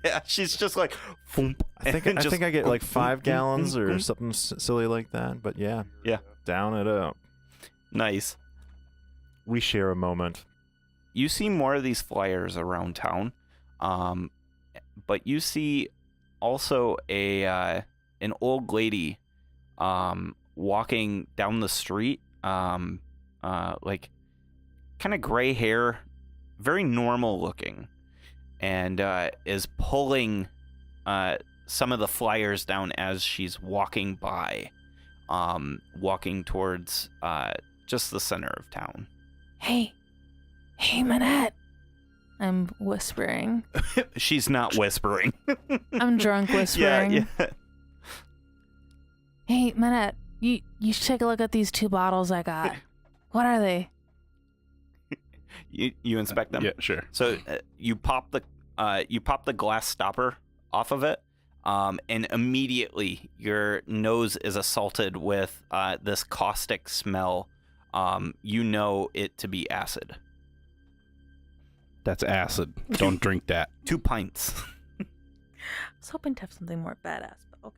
Yeah, she's just like, thump, I think I get like 5 gallons or something silly like that. But yeah, down it up. Nice. We share a moment. You see more of these flyers around town, but you see also an old lady walking down the street, like kind of gray hair, very normal looking, and is pulling some of the flyers down as she's walking by, walking towards just the center of town. Hey, Manette. I'm whispering. She's not whispering. I'm drunk whispering. Yeah. Hey, Manette, you should take a look at these 2 bottles I got. What are they? You inspect them? Yeah, sure. So you pop the glass stopper off of it, and immediately your nose is assaulted with this caustic smell. You know it to be acid. That's acid. Don't drink that. 2 pints. I was hoping to have something more badass, but okay.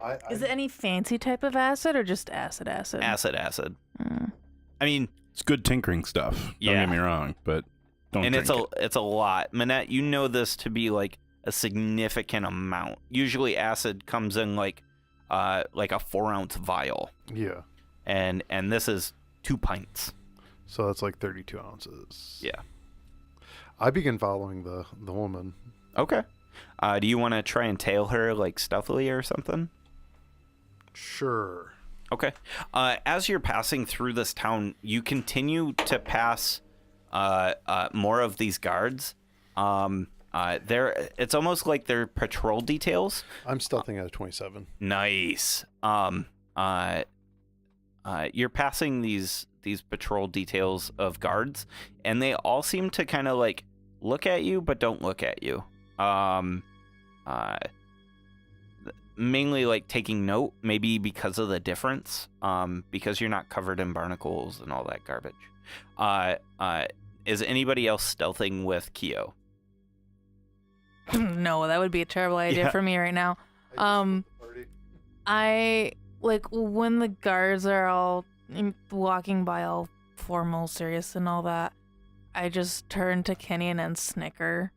I Is it any fancy type of acid or just acid? Acid. Mm. I mean, It's good tinkering stuff. Don't Yeah. get me wrong, but don't and drink it. it's a lot. Manette, you know this to be like a significant amount. Usually acid comes in like a 4-ounce vial. Yeah. And this is 2 pints. So that's like 32 ounces. Yeah. I begin following the woman. Okay. Do you want to try and tail her like stealthily or something? Sure. Okay. As you're passing through this town, you continue to pass more of these guards. It's almost like they're patrol details. I'm stealthing at a 27. Nice. You're passing these patrol details of guards, and they all seem to kind of like look at you but don't look at you. Mainly like taking note, maybe because of the difference, because you're not covered in barnacles and all that garbage. Is anybody else stealthing with Keo? No, that would be a terrible idea for me right now. I like when the guards are all walking by all formal, serious and all that, I just turn to Kenyon and snicker.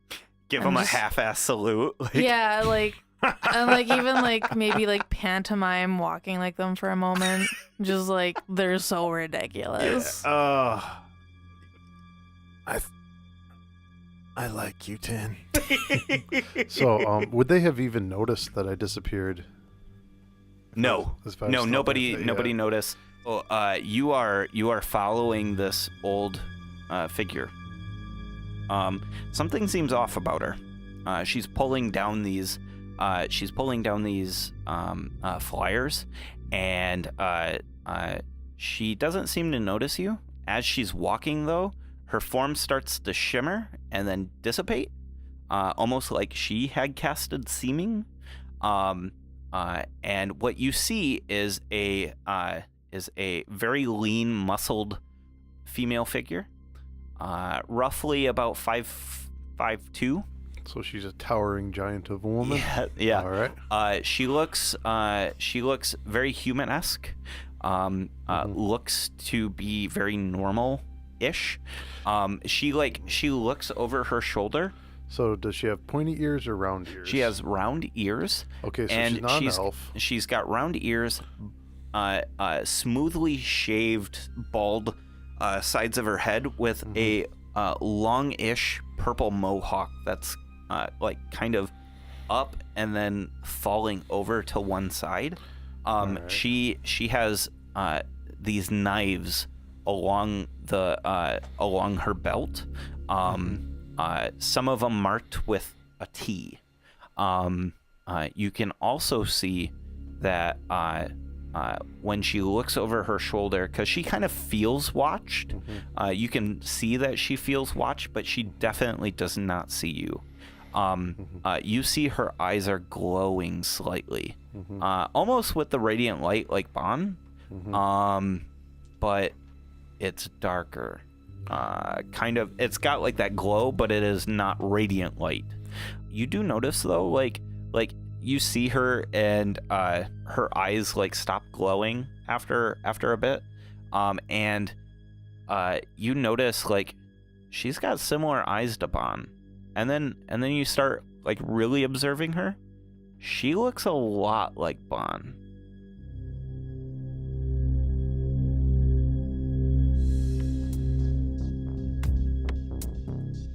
Give I'm them just- a half-ass salute. Like, Yeah, like, and like even like maybe like pantomime walking like them for a moment. Just like they're so ridiculous. I like you, Tin. So, would they have even noticed that I disappeared? No, As far as no, stealthing, nobody yeah. noticed. Well, you are following this old figure. Something seems off about her. She's pulling down these flyers, and she doesn't seem to notice you. As she's walking, though, her form starts to shimmer and then dissipate, almost like she had casted seeming. And what you see is a is a very lean, muscled female figure, roughly about 5'2". So she's a towering giant of a woman. Yeah. All right. She looks very human-esque. Looks to be very normal-ish. She looks over her shoulder. So does she have pointy ears or round ears? She has round ears. Okay, so and she's not an elf. She's got round ears, smoothly shaved, bald sides of her head with a long-ish purple mohawk that's like kind of up and then falling over to one side. Right. She has these knives along her belt. Some of them marked with a T. You can also see that when she looks over her shoulder, because she kind of feels watched, you can see that she feels watched, but she definitely does not see you. You see her eyes are glowing slightly, almost with the radiant light like Bon, but it's darker. It's got like that glow, but it is not radiant light. You do notice though, like you see her and her eyes like stop glowing after a bit, and you notice like she's got similar eyes to Bon, and then you start like really observing her. She looks a lot like Bon.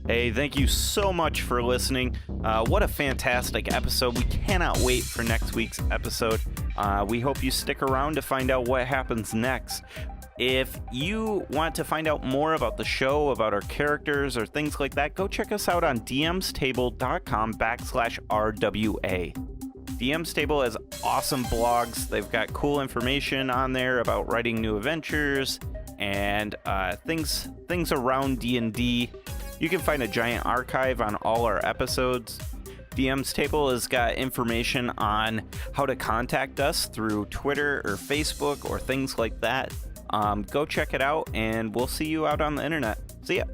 Hey, thank you so much for listening. What a fantastic episode. We cannot wait for next week's episode. We hope you stick around to find out what happens next. If you want to find out more about the show, about our characters, or things like that, go check us out on dmstable.com/RWA. DM's Table has awesome blogs. They've got cool information on there about writing new adventures and things around D&D. You can find a giant archive on all our episodes. DM's Table has got information on how to contact us through Twitter or Facebook or things like that. Go check it out, and we'll see you out on the internet. See ya.